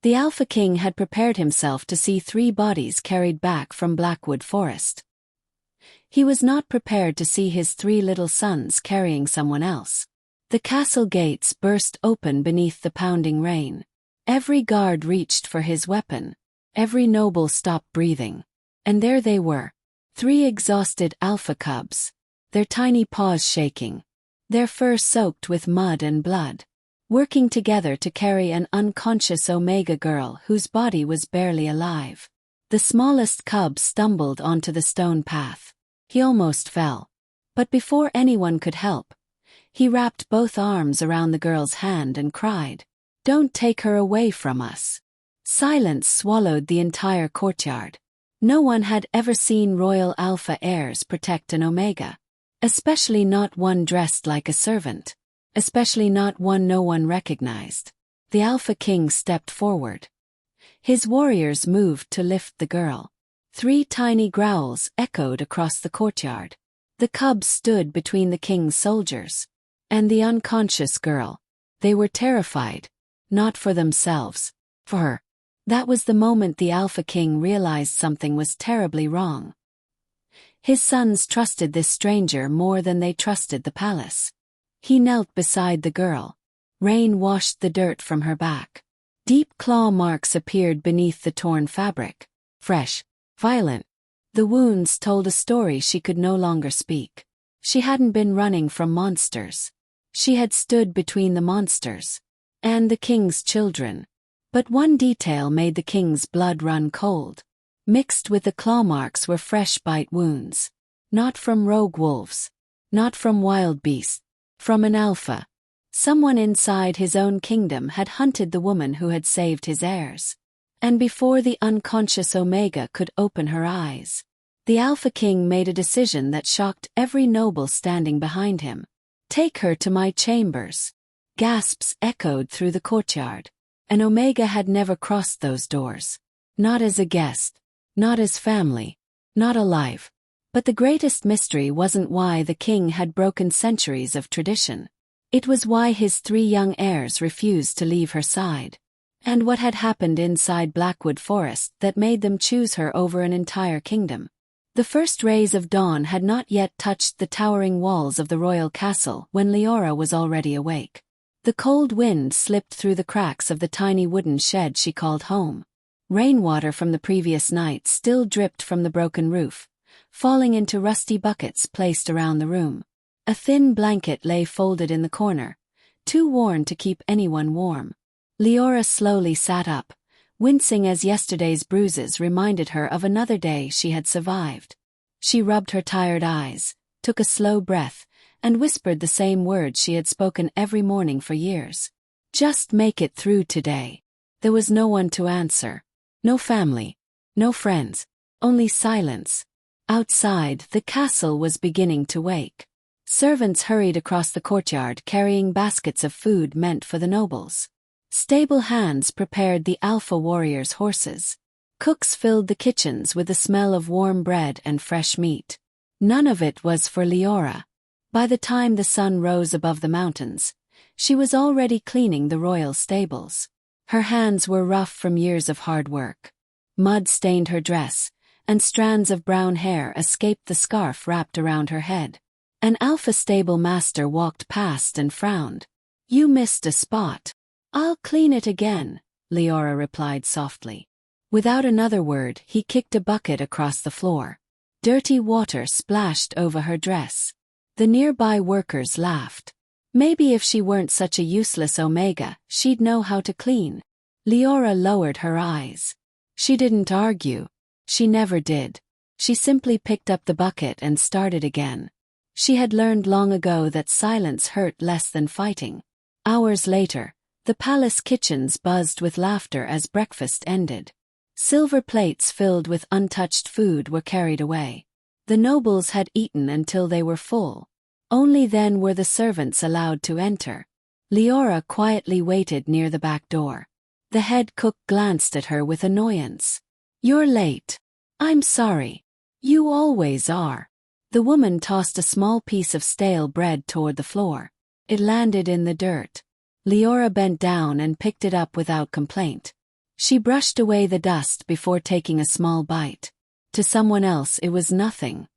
The Alpha King had prepared himself to see 3 bodies carried back from Blackwood Forest. He was not prepared to see his 3 little sons carrying someone else. The castle gates burst open beneath the pounding rain. Every guard reached for his weapon. Every noble stopped breathing. And there they were, 3 exhausted alpha cubs, their tiny paws shaking, their fur soaked with mud and blood, working together to carry an unconscious Omega girl whose body was barely alive. The smallest cub stumbled onto the stone path. He almost fell. But before anyone could help, he wrapped both arms around the girl's hand and cried, "Don't take her away from us." Silence swallowed the entire courtyard. No one had ever seen royal alpha heirs protect an Omega. Especially not one dressed like a servant. Especially not one no one recognized. The Alpha King stepped forward. His warriors moved to lift the girl. 3 tiny growls echoed across the courtyard. The cubs stood between the king's soldiers and the unconscious girl. They were terrified, not for themselves, for her. That was the moment the Alpha King realized something was terribly wrong. His sons trusted this stranger more than they trusted the palace. He knelt beside the girl. Rain washed the dirt from her back. Deep claw marks appeared beneath the torn fabric. Fresh, violent. The wounds told a story she could no longer speak. She hadn't been running from monsters. She had stood between the monsters and the king's children. But one detail made the king's blood run cold. Mixed with the claw marks were fresh bite wounds. Not from rogue wolves. Not from wild beasts. From an alpha. Someone inside his own kingdom had hunted the woman who had saved his heirs. And before the unconscious Omega could open her eyes, the Alpha King made a decision that shocked every noble standing behind him. "Take her to my chambers." Gasps echoed through the courtyard. And Omega had never crossed those doors. Not as a guest. Not as family. Not alive. But the greatest mystery wasn't why the king had broken centuries of tradition. It was why his 3 young heirs refused to leave her side. And what had happened inside Blackwood Forest that made them choose her over an entire kingdom. The first rays of dawn had not yet touched the towering walls of the royal castle when Liora was already awake. The cold wind slipped through the cracks of the tiny wooden shed she called home. Rainwater from the previous night still dripped from the broken roof, falling into rusty buckets placed around the room. A thin blanket lay folded in the corner, too worn to keep anyone warm. Liora slowly sat up, wincing as yesterday's bruises reminded her of another day she had survived. She rubbed her tired eyes, took a slow breath, and whispered the same words she had spoken every morning for years. Just make it through today. There was no one to answer. No family. No friends. Only silence. Outside, the castle was beginning to wake. Servants hurried across the courtyard carrying baskets of food meant for the nobles. Stable hands prepared the alpha warriors' horses. Cooks filled the kitchens with the smell of warm bread and fresh meat. None of it was for Liora. By the time the sun rose above the mountains, she was already cleaning the royal stables. Her hands were rough from years of hard work. Mud stained her dress, and strands of brown hair escaped the scarf wrapped around her head. An alpha stable master walked past and frowned. "You missed a spot." "I'll clean it again," Liora replied softly. Without another word, he kicked a bucket across the floor. Dirty water splashed over her dress. The nearby workers laughed. Maybe if she weren't such a useless Omega, she'd know how to clean. Liora lowered her eyes. She didn't argue. She never did. She simply picked up the bucket and started again. She had learned long ago that silence hurt less than fighting. Hours later, the palace kitchens buzzed with laughter as breakfast ended. Silver plates filled with untouched food were carried away. The nobles had eaten until they were full. Only then were the servants allowed to enter. Liora quietly waited near the back door. The head cook glanced at her with annoyance. "You're late." "I'm sorry." "You always are." The woman tossed a small piece of stale bread toward the floor. It landed in the dirt. Liora bent down and picked it up without complaint. She brushed away the dust before taking a small bite. To someone else it was nothing.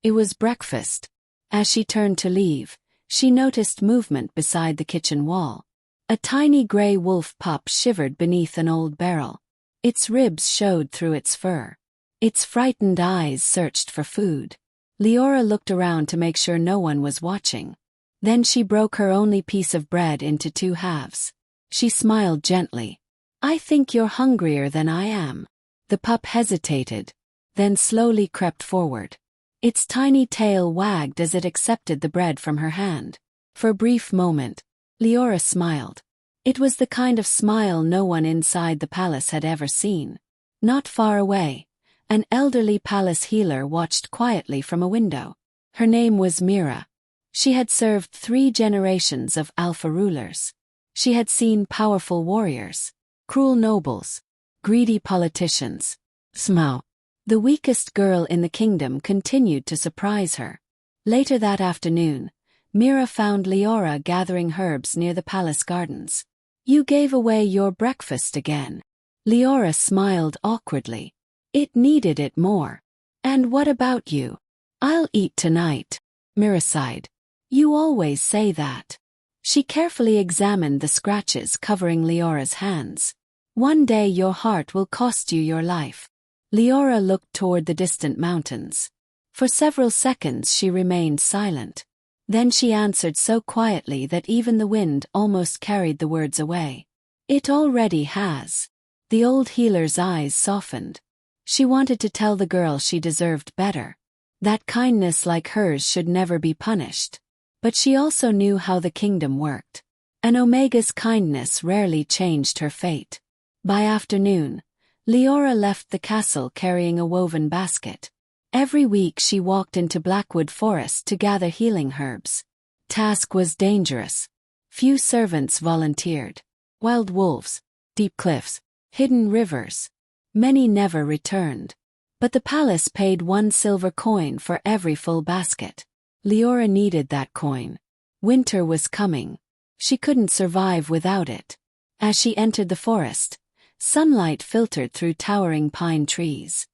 It was breakfast. As she turned to leave, she noticed movement beside the kitchen wall. A tiny gray wolf pup shivered beneath an old barrel. Its ribs showed through its fur. Its frightened eyes searched for food. Liora looked around to make sure no one was watching. Then she broke her only piece of bread into 2 halves. She smiled gently. "I think you're hungrier than I am." The pup hesitated, then slowly crept forward. Its tiny tail wagged as it accepted the bread from her hand. For a brief moment, Liora smiled. It was the kind of smile no one inside the palace had ever seen. Not far away, an elderly palace healer watched quietly from a window. Her name was Mira. She had served 3 generations of alpha rulers. She had seen powerful warriors, cruel nobles, greedy politicians. Somehow, the weakest girl in the kingdom continued to surprise her. Later that afternoon, Mira found Liora gathering herbs near the palace gardens. "You gave away your breakfast again." Liora smiled awkwardly. "It needed it more." "And what about you?" "I'll eat tonight." Mira sighed. "You always say that." She carefully examined the scratches covering Liora's hands. "One day your heart will cost you your life." Liora looked toward the distant mountains. For several seconds she remained silent. Then she answered so quietly that even the wind almost carried the words away. "It already has." The old healer's eyes softened. She wanted to tell the girl she deserved better. That kindness like hers should never be punished. But she also knew how the kingdom worked. An Omega's kindness rarely changed her fate. By afternoon, Liora left the castle carrying a woven basket. Every week she walked into Blackwood forest to gather healing herbs. Task was dangerous. Few servants volunteered. Wild wolves, deep cliffs, hidden rivers. Many never returned. But the palace paid 1 silver coin for every full basket. Liora needed that coin. Winter was coming. She couldn't survive without it. As she entered the forest, sunlight filtered through towering pine trees.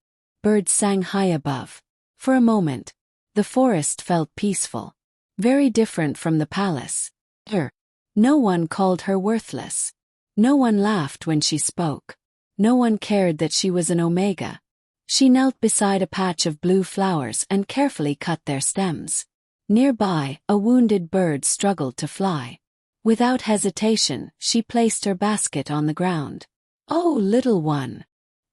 Birds sang high above. For a moment, the forest felt peaceful. Very different from the palace. No one called her worthless. No one laughed when she spoke. No one cared that she was an Omega. She knelt beside a patch of blue flowers and carefully cut their stems. Nearby, a wounded bird struggled to fly. Without hesitation, she placed her basket on the ground. "Oh, little one."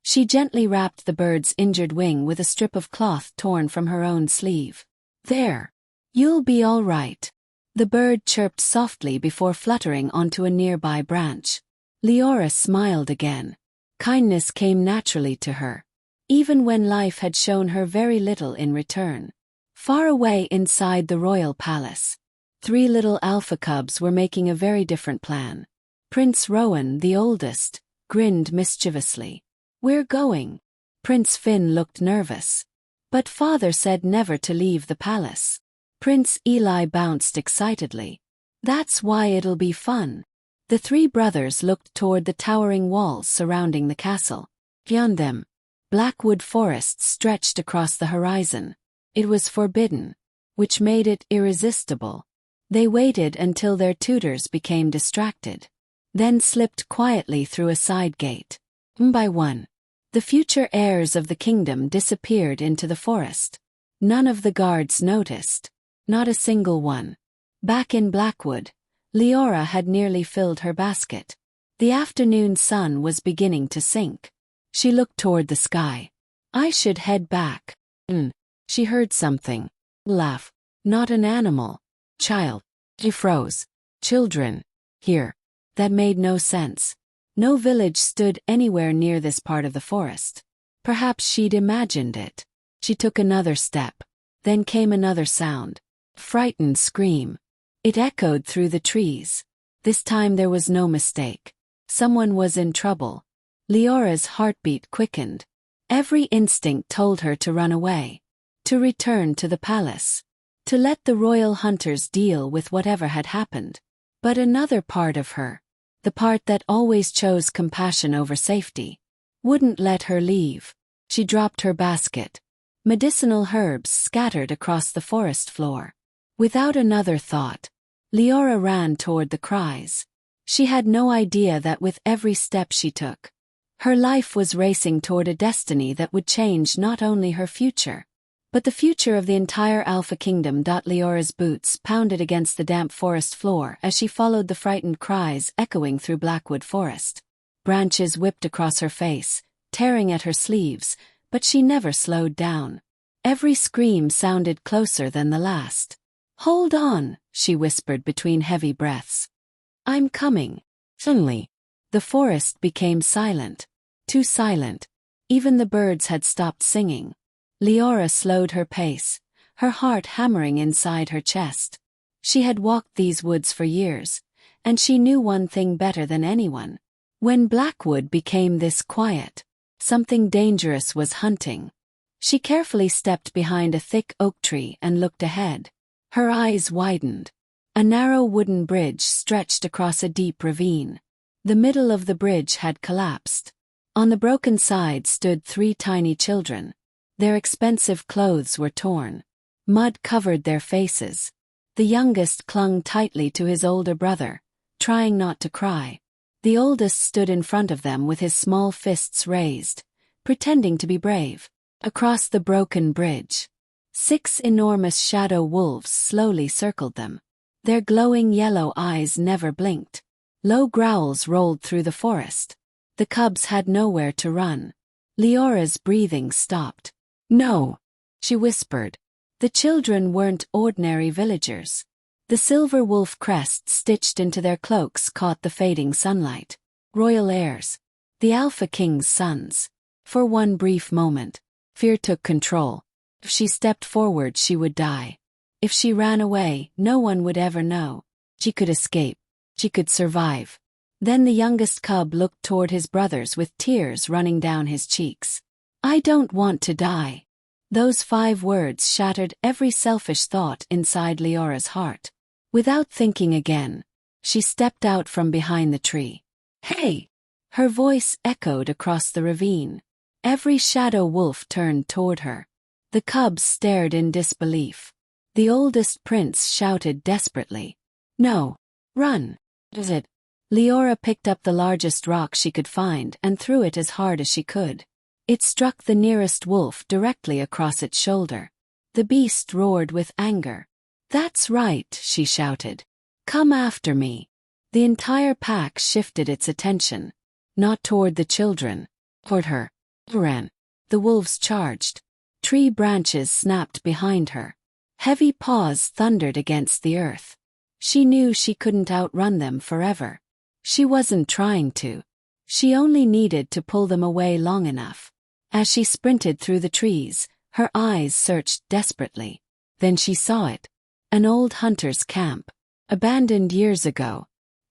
She gently wrapped the bird's injured wing with a strip of cloth torn from her own sleeve. "There. You'll be all right." The bird chirped softly before fluttering onto a nearby branch. Liora smiled again. Kindness came naturally to her, even when life had shown her very little in return. Far away inside the royal palace, 3 little alpha cubs were making a very different plan. Prince Rowan, the oldest, grinned mischievously. "We're going." Prince Finn looked nervous. "But father said never to leave the palace." Prince Eli bounced excitedly. "That's why it'll be fun." The 3 brothers looked toward the towering walls surrounding the castle. Beyond them, Blackwood forest stretched across the horizon. It was forbidden, which made it irresistible. They waited until their tutors became distracted, then slipped quietly through a side gate. One by one, the future heirs of the kingdom disappeared into the forest. None of the guards noticed. Not a single one. Back in Blackwood, Liora had nearly filled her basket. The afternoon sun was beginning to sink. She looked toward the sky. "I should head back." She heard something. Laugh. Not an animal. Child. She froze. Children. Here. That made no sense. No village stood anywhere near this part of the forest. Perhaps she'd imagined it. She took another step. Then came another sound. Frightened scream. It echoed through the trees. This time there was no mistake. Someone was in trouble. Liora's heartbeat quickened. Every instinct told her to run away. To return to the palace. To let the royal hunters deal with whatever had happened. But another part of her, the part that always chose compassion over safety, wouldn't let her leave. She dropped her basket. Medicinal herbs scattered across the forest floor. Without another thought, Liora ran toward the Cries. She had no idea that with every step she took, her life was racing toward a destiny that would change not only her future, but the future of the entire Alpha Kingdom. Liora's boots pounded against the damp forest floor as she followed the frightened cries echoing through Blackwood forest. Branches whipped across her face, tearing at her sleeves, but she never slowed down. Every scream sounded closer than the last. "Hold on," she whispered between heavy breaths. "I'm coming." Suddenly, the forest became silent. Too silent. Even the birds had stopped singing. Liora slowed her pace, her heart hammering inside her chest. She had walked these woods for years, and she knew one thing better than anyone. When Blackwood became this quiet, something dangerous was hunting. She carefully stepped behind a thick oak tree and looked ahead. Her eyes widened. A narrow wooden bridge stretched across a deep ravine. The middle of the bridge had collapsed. On the broken side stood 3 tiny children. Their expensive clothes were torn. Mud covered their faces. The youngest clung tightly to his older brother, trying not to cry. The oldest stood in front of them with his small fists raised, pretending to be brave. Across the broken bridge, 6 enormous shadow wolves slowly circled them. Their glowing yellow eyes never blinked. Low growls rolled through the forest. The cubs had nowhere to run. Liora's breathing stopped. "No," she whispered. The children weren't ordinary villagers. The silver wolf crest stitched into their cloaks caught the fading sunlight. Royal heirs. The Alpha King's sons. For one brief moment, fear took control. If she stepped forward, she would die. If she ran away, no one would ever know. She could escape. She could survive. Then the youngest cub looked toward his brothers with tears running down his cheeks. "I don't want to die." Those 5 words shattered every selfish thought inside Liora's heart. Without thinking again, she stepped out from behind the tree. "Hey!" Her voice echoed across the ravine. Every shadow wolf turned toward her. The cubs stared in disbelief. The oldest prince shouted desperately, "No! Run!" "Is it?" Liora picked up the largest rock she could find and threw it as hard as she could. It struck the nearest wolf directly across its shoulder. The beast roared with anger. "That's right," she shouted. "Come after me." The entire pack shifted its attention. Not toward the children. Toward her. Ran. The wolves charged. Tree branches snapped behind her. Heavy paws thundered against the earth. She knew she couldn't outrun them forever. She wasn't trying to. She only needed to pull them away long enough. As she sprinted through the trees, her eyes searched desperately. Then she saw it. An old hunter's camp. Abandoned years ago.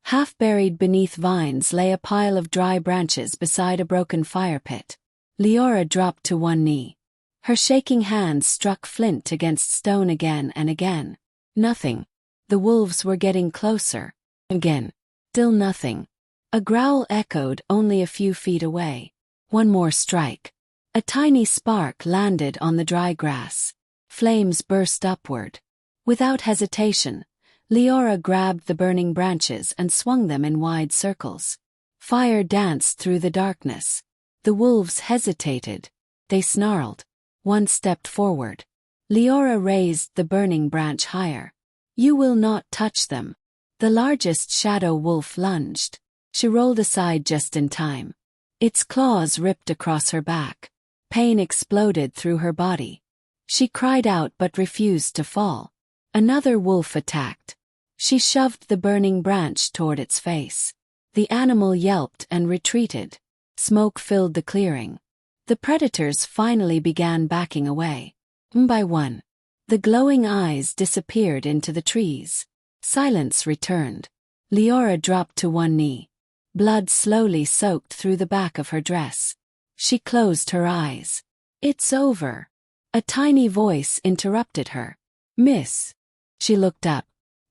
Half buried beneath vines lay a pile of dry branches beside a broken fire pit. Liora dropped to one knee. Her shaking hands struck flint against stone again and again. Nothing. The wolves were getting closer. Again. Still nothing. A growl echoed only a few feet away. One more strike. A tiny spark landed on the dry grass. Flames burst upward. Without hesitation, Liora grabbed the burning branches and swung them in wide circles. Fire danced through the darkness. The wolves hesitated. They snarled. One stepped forward. Liora raised the burning branch higher. "You will not touch them." The largest shadow wolf lunged. She rolled aside just in time. Its claws ripped across her back. Pain exploded through her body. She cried out but refused to fall. Another wolf attacked. She shoved the burning branch toward its face. The animal yelped and retreated. Smoke filled the clearing. The predators finally began backing away. One by one, the glowing eyes disappeared into the trees. Silence returned. Liora dropped to one knee. Blood slowly soaked through the back of her dress. She closed her eyes. "It's over." A tiny voice interrupted her. "Miss." She looked up.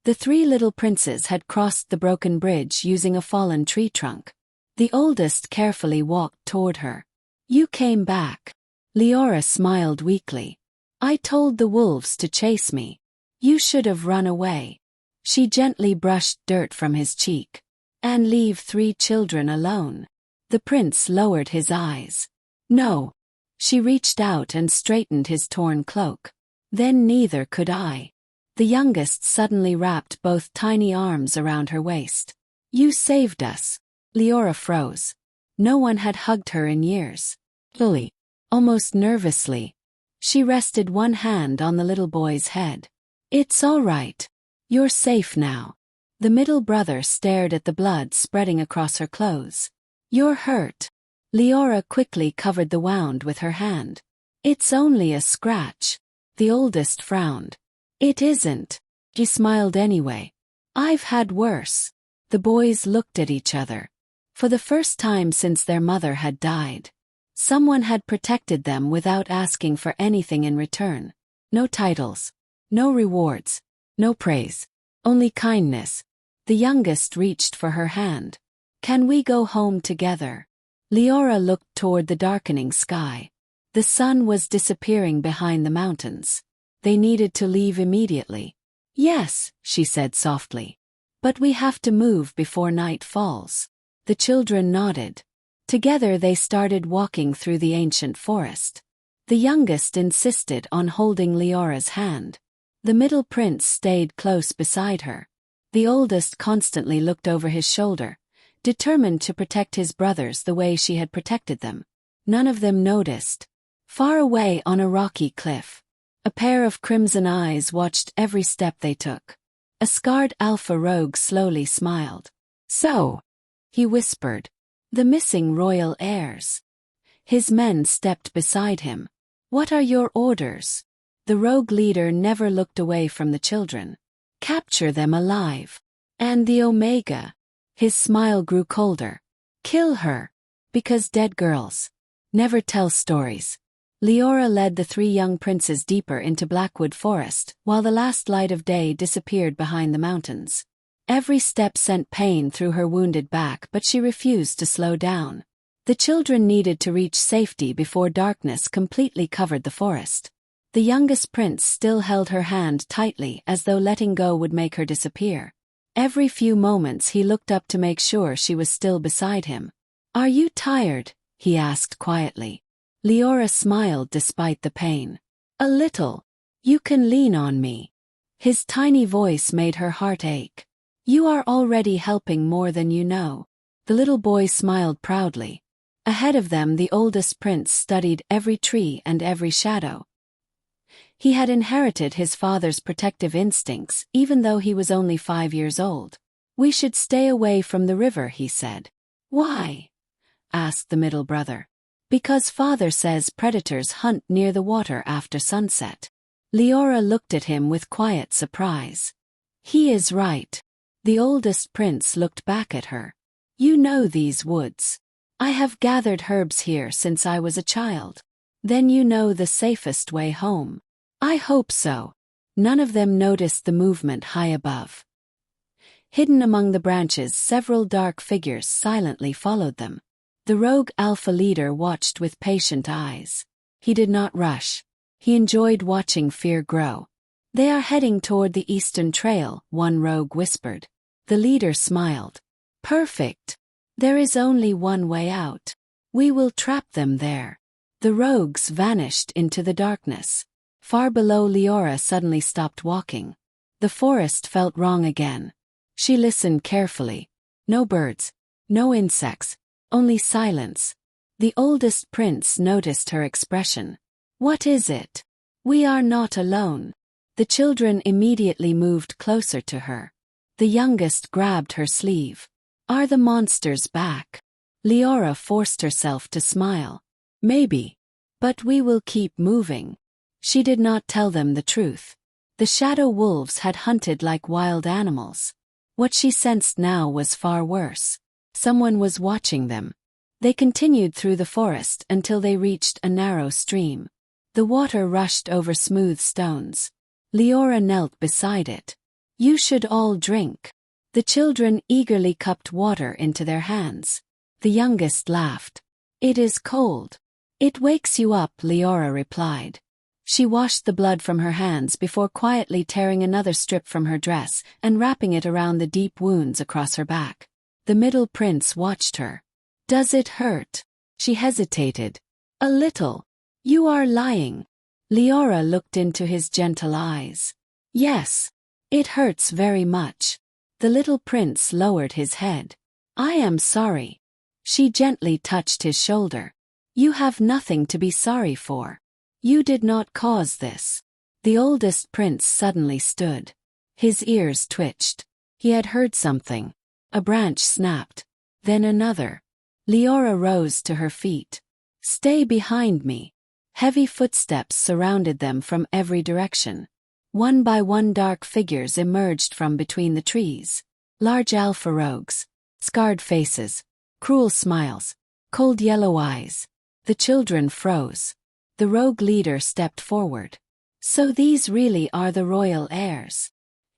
The three little princes had crossed the broken bridge using a fallen tree trunk. The oldest carefully walked toward her. "You came back." Liora smiled weakly. "I told the wolves to chase me. You should have run away." She gently brushed dirt from his cheek. "And leave 3 children alone." The prince lowered his eyes. "No." She reached out and straightened his torn cloak. "Then neither could I." The youngest suddenly wrapped both tiny arms around her waist. "You saved us." Liora froze. No one had hugged her in years. Slowly, almost nervously, she rested one hand on the little boy's head. "It's all right. You're safe now." The middle brother stared at the blood spreading across her clothes. "You're hurt." Liora quickly covered the wound with her hand. "It's only a scratch." The oldest frowned. "It isn't." She smiled anyway. "I've had worse." The boys looked at each other. For the first time since their mother had died, someone had protected them without asking for anything in return. No titles, no rewards, no praise, only kindness. The youngest reached for her hand. "Can we go home together?" Liora looked toward the darkening sky. The sun was disappearing behind the mountains. They needed to leave immediately. "Yes," she said softly. "But we have to move before night falls." The children nodded. Together they started walking through the ancient forest. The youngest insisted on holding Liora's hand. The middle prince stayed close beside her. The oldest constantly looked over his shoulder, determined to protect his brothers the way she had protected them. None of them noticed. Far away on a rocky cliff, a pair of crimson eyes watched every step they took. A scarred alpha rogue slowly smiled. "So," he whispered, "the missing royal heirs." His men stepped beside him. "What are your orders?" The rogue leader never looked away from the children. "Capture them alive." "And the Omega?" His smile grew colder. "Kill her. Because dead girls never tell stories." Liora led the 3 young princes deeper into Blackwood forest, while the last light of day disappeared behind the mountains. Every step sent pain through her wounded back, but she refused to slow down. The children needed to reach safety before darkness completely covered the forest. The youngest prince still held her hand tightly as though letting go would make her disappear. Every few moments he looked up to make sure she was still beside him. "Are you tired?" he asked quietly. Liora smiled despite the pain. "A little. You can lean on me." His tiny voice made her heart ache. "You are already helping more than you know." The little boy smiled proudly. Ahead of them the oldest prince studied every tree and every shadow. He had inherited his father's protective instincts even though he was only 5 years old. "We should stay away from the river," he said. "Why?" asked the middle brother. "Because father says predators hunt near the water after sunset." Liora looked at him with quiet surprise. "He is right." The oldest prince looked back at her. "You know these woods." "I have gathered herbs here since I was a child." "Then you know the safest way home." "I hope so." None of them noticed the movement high above. Hidden among the branches, several dark figures silently followed them. The rogue alpha leader watched with patient eyes. He did not rush. He enjoyed watching fear grow. "They are heading toward the eastern trail," one rogue whispered. The leader smiled. "Perfect. There is only one way out. We will trap them there." The rogues vanished into the darkness. Far below, Liora suddenly stopped walking. The forest felt wrong again. She listened carefully. No birds, no insects, only silence. The oldest prince noticed her expression. "What is it?" "We are not alone." The children immediately moved closer to her. The youngest grabbed her sleeve. "Are the monsters back?" Liora forced herself to smile. "Maybe. But we will keep moving." She did not tell them the truth. The shadow wolves had hunted like wild animals. What she sensed now was far worse. Someone was watching them. They continued through the forest until they reached a narrow stream. The water rushed over smooth stones. Liora knelt beside it. You should all drink. The children eagerly cupped water into their hands. The youngest laughed. It is cold. It wakes you up, Liora replied. She washed the blood from her hands before quietly tearing another strip from her dress and wrapping it around the deep wounds across her back. The middle prince watched her. Does it hurt? She hesitated. A little. You are lying. Liora looked into his gentle eyes. Yes. It hurts very much. The little prince lowered his head. I am sorry. She gently touched his shoulder. You have nothing to be sorry for. You did not cause this. The oldest prince suddenly stood. His ears twitched. He had heard something. A branch snapped. Then another. Liora rose to her feet. Stay behind me. Heavy footsteps surrounded them from every direction. One by one dark figures emerged from between the trees. Large alpha rogues. Scarred faces. Cruel smiles. Cold yellow eyes. The children froze. The rogue leader stepped forward. So these really are the royal heirs.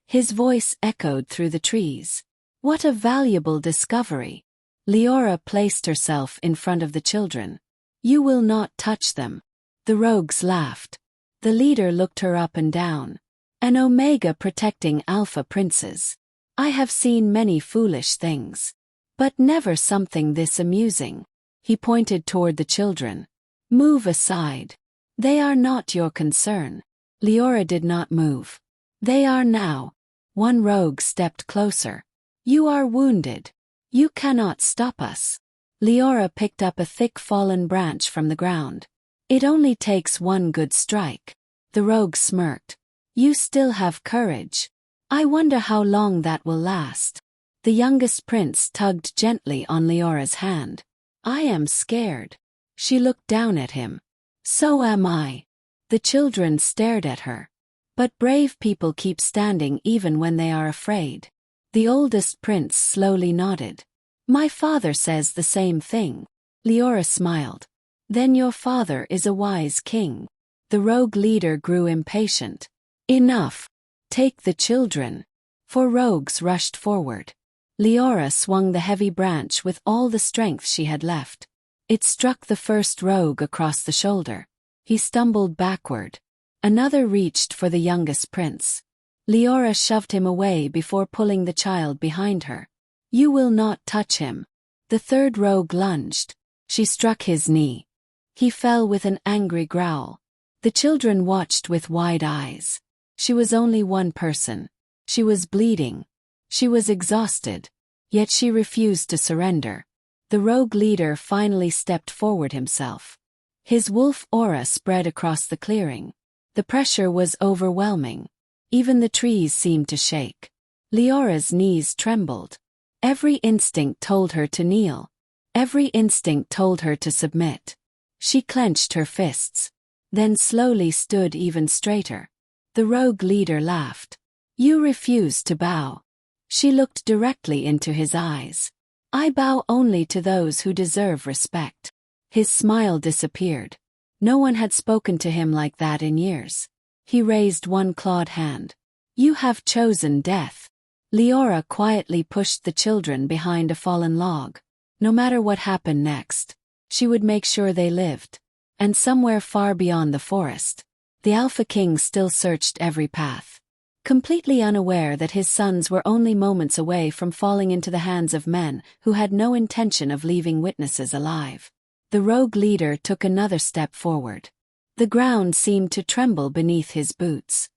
His voice echoed through the trees. What a valuable discovery. Liora placed herself in front of the children. You will not touch them. The rogues laughed. The leader looked her up and down. An Omega protecting Alpha princes. I have seen many foolish things. But never something this amusing. He pointed toward the children. Move aside. They are not your concern. Liora did not move. They are now. One rogue stepped closer. You are wounded. You cannot stop us. Liora picked up a thick fallen branch from the ground. It only takes one good strike. The rogue smirked. You still have courage. I wonder how long that will last. The youngest prince tugged gently on Leora's hand. I am scared. She looked down at him. So am I. The children stared at her. But brave people keep standing even when they are afraid. The oldest prince slowly nodded. My father says the same thing. Liora smiled. Then your father is a wise king. The rogue leader grew impatient. Enough. Take the children. Four rogues rushed forward. Liora swung the heavy branch with all the strength she had left. It struck the first rogue across the shoulder. He stumbled backward. Another reached for the youngest prince. Liora shoved him away before pulling the child behind her. You will not touch him. The third rogue lunged. She struck his knee. He fell with an angry growl. The children watched with wide eyes. She was only one person. She was bleeding. She was exhausted. Yet she refused to surrender. The rogue leader finally stepped forward himself. His wolf aura spread across the clearing. The pressure was overwhelming. Even the trees seemed to shake. Leora's knees trembled. Every instinct told her to kneel. Every instinct told her to submit. She clenched her fists. Then slowly stood even straighter. The rogue leader laughed. You refuse to bow. She looked directly into his eyes. I bow only to those who deserve respect. His smile disappeared. No one had spoken to him like that in years. He raised one clawed hand. You have chosen death. Liora quietly pushed the children behind a fallen log. No matter what happened next, she would make sure they lived. And somewhere far beyond the forest, the Alpha King still searched every path. Completely unaware that his sons were only moments away from falling into the hands of men who had no intention of leaving witnesses alive. The rogue leader took another step forward. The ground seemed to tremble beneath his boots.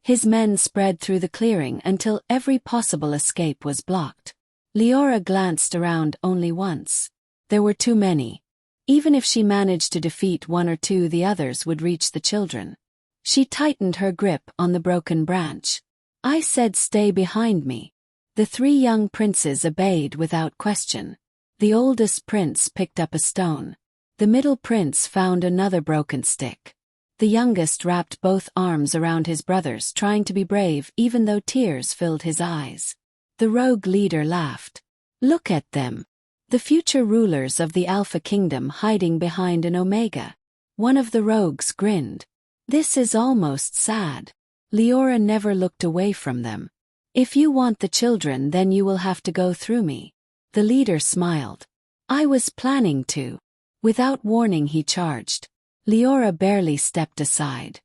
His men spread through the clearing until every possible escape was blocked. Liora glanced around only once. There were too many. Even if she managed to defeat one or two, the others would reach the children. She tightened her grip on the broken branch. I said stay behind me. The three young princes obeyed without question. The oldest prince picked up a stone. The middle prince found another broken stick. The youngest wrapped both arms around his brothers, trying to be brave even though tears filled his eyes. The rogue leader laughed. Look at them. The future rulers of the Alpha Kingdom hiding behind an Omega. One of the rogues grinned. This is almost sad. Liora never looked away from them. If you want the children, then you will have to go through me. The leader smiled. I was planning to. Without warning he charged. Liora barely stepped aside.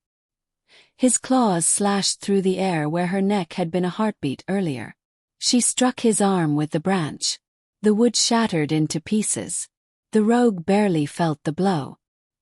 His claws slashed through the air where her neck had been a heartbeat earlier. She struck his arm with the branch. The wood shattered into pieces. The rogue barely felt the blow.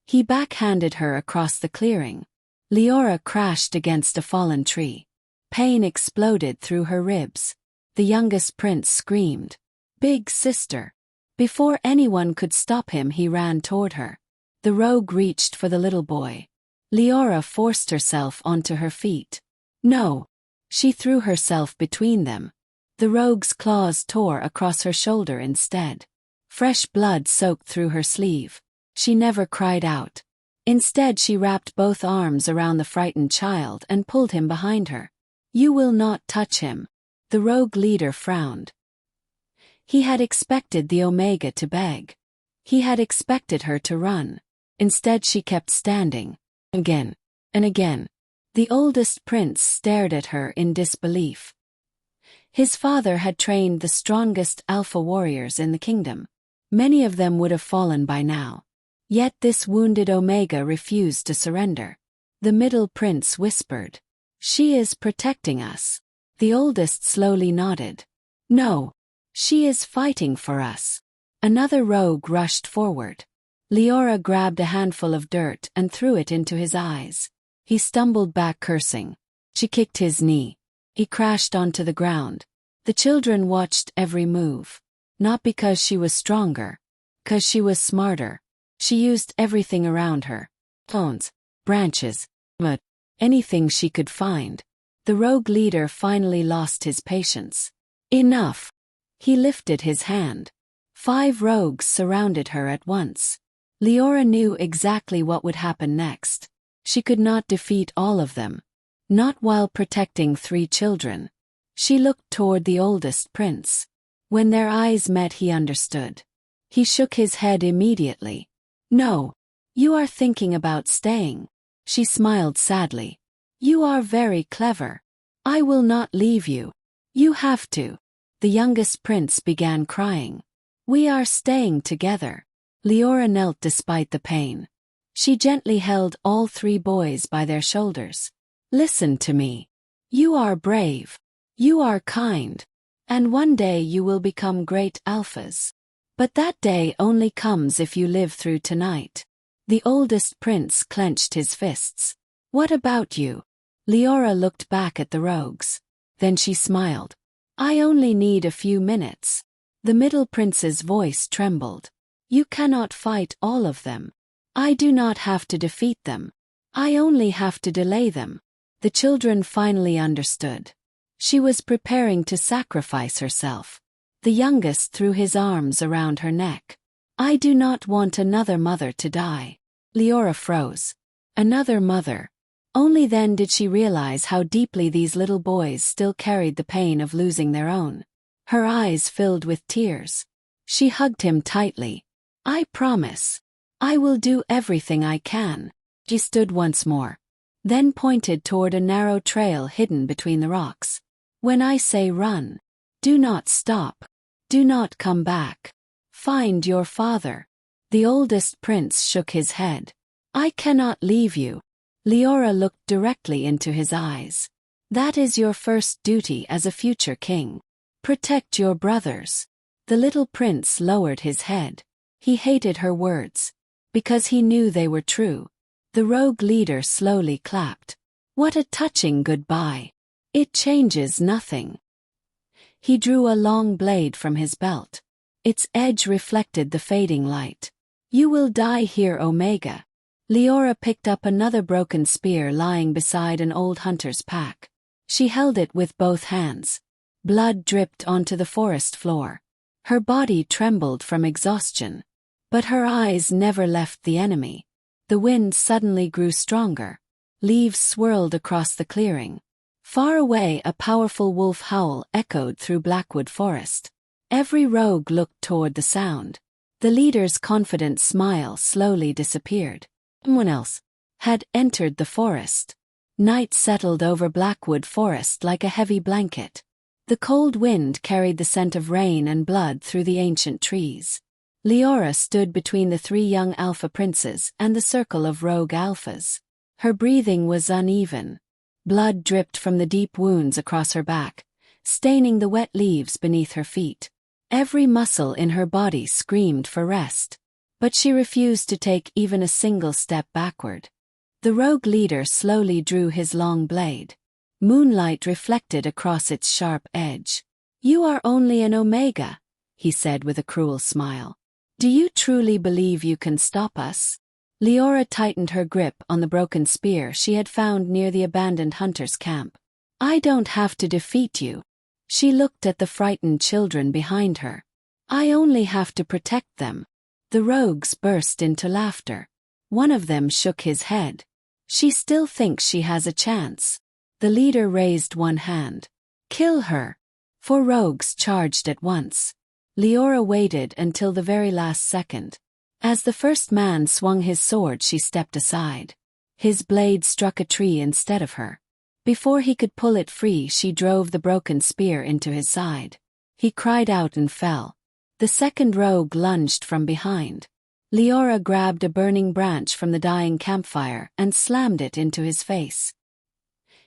He backhanded her across the clearing. Liora crashed against a fallen tree. Pain exploded through her ribs. The youngest prince screamed, "Big sister!" Before anyone could stop him, he ran toward her. The rogue reached for the little boy. Liora forced herself onto her feet. No! She threw herself between them. The rogue's claws tore across her shoulder instead. Fresh blood soaked through her sleeve. She never cried out. Instead, she wrapped both arms around the frightened child and pulled him behind her. You will not touch him. The rogue leader frowned. He had expected the Omega to beg. He had expected her to run. Instead, she kept standing. Again and again. The oldest prince stared at her in disbelief. His father had trained the strongest alpha warriors in the kingdom. Many of them would have fallen by now. Yet this wounded Omega refused to surrender. The middle prince whispered, "She is protecting us." The oldest slowly nodded. "No. She is fighting for us." Another rogue rushed forward. Liora grabbed a handful of dirt and threw it into his eyes. He stumbled back cursing. She kicked his knee. He crashed onto the ground. The children watched every move. Not because she was stronger. Because she was smarter. She used everything around her. Stones, branches, mud, anything she could find. The rogue leader finally lost his patience. Enough! He lifted his hand. 5 rogues surrounded her at once. Liora knew exactly what would happen next. She could not defeat all of them. Not while protecting 3 children. She looked toward the oldest prince. When their eyes met, he understood. He shook his head immediately. "No. You are thinking about staying." She smiled sadly. "You are very clever. I will not leave you. You have to." The youngest prince began crying. "We are staying together." Liora knelt despite the pain. She gently held all 3 boys by their shoulders. "Listen to me. You are brave. You are kind. And one day you will become great alphas. But that day only comes if you live through tonight." The oldest prince clenched his fists. "What about you?" Liora looked back at the rogues. Then she smiled. "I only need a few minutes." The middle prince's voice trembled. "You cannot fight all of them. I do not have to defeat them. I only have to delay them." The children finally understood. She was preparing to sacrifice herself. The youngest threw his arms around her neck. "I do not want another mother to die." Liora froze. Another mother. Only then did she realize how deeply these little boys still carried the pain of losing their own. Her eyes filled with tears. She hugged him tightly. "I promise. I will do everything I can." She stood once more. Then pointed toward a narrow trail hidden between the rocks. "When I say run, do not stop. Do not come back. Find your father." The oldest prince shook his head. "I cannot leave you." Liora looked directly into his eyes. "That is your first duty as a future king. Protect your brothers." The little prince lowered his head. He hated her words. Because he knew they were true. The rogue leader slowly clapped. "What a touching goodbye. It changes nothing." He drew a long blade from his belt. Its edge reflected the fading light. "You will die here, Omega." Liora picked up another broken spear lying beside an old hunter's pack. She held it with both hands. Blood dripped onto the forest floor. Her body trembled from exhaustion. But her eyes never left the enemy. The wind suddenly grew stronger. Leaves swirled across the clearing. Far away, a powerful wolf howl echoed through Blackwood forest. Every rogue looked toward the sound. The leader's confident smile slowly disappeared. Someone else had entered the forest. Night settled over Blackwood Forest like a heavy blanket. The cold wind carried the scent of rain and blood through the ancient trees. Liora stood between the three young alpha princes and the circle of rogue alphas. Her breathing was uneven. Blood dripped from the deep wounds across her back, staining the wet leaves beneath her feet. Every muscle in her body screamed for rest, but she refused to take even a single step backward. The rogue leader slowly drew his long blade. Moonlight reflected across its sharp edge. "You are only an Omega," he said with a cruel smile. "Do you truly believe you can stop us?" Liora tightened her grip on the broken spear she had found near the abandoned hunter's camp. "I don't have to defeat you." She looked at the frightened children behind her. "I only have to protect them." The rogues burst into laughter. One of them shook his head. "She still thinks she has a chance." The leader raised one hand. "Kill her." 4 rogues charged at once. Liora waited until the very last second. As the first man swung his sword, she stepped aside. His blade struck a tree instead of her. Before he could pull it free, she drove the broken spear into his side. He cried out and fell. The second rogue lunged from behind. Liora grabbed a burning branch from the dying campfire and slammed it into his face.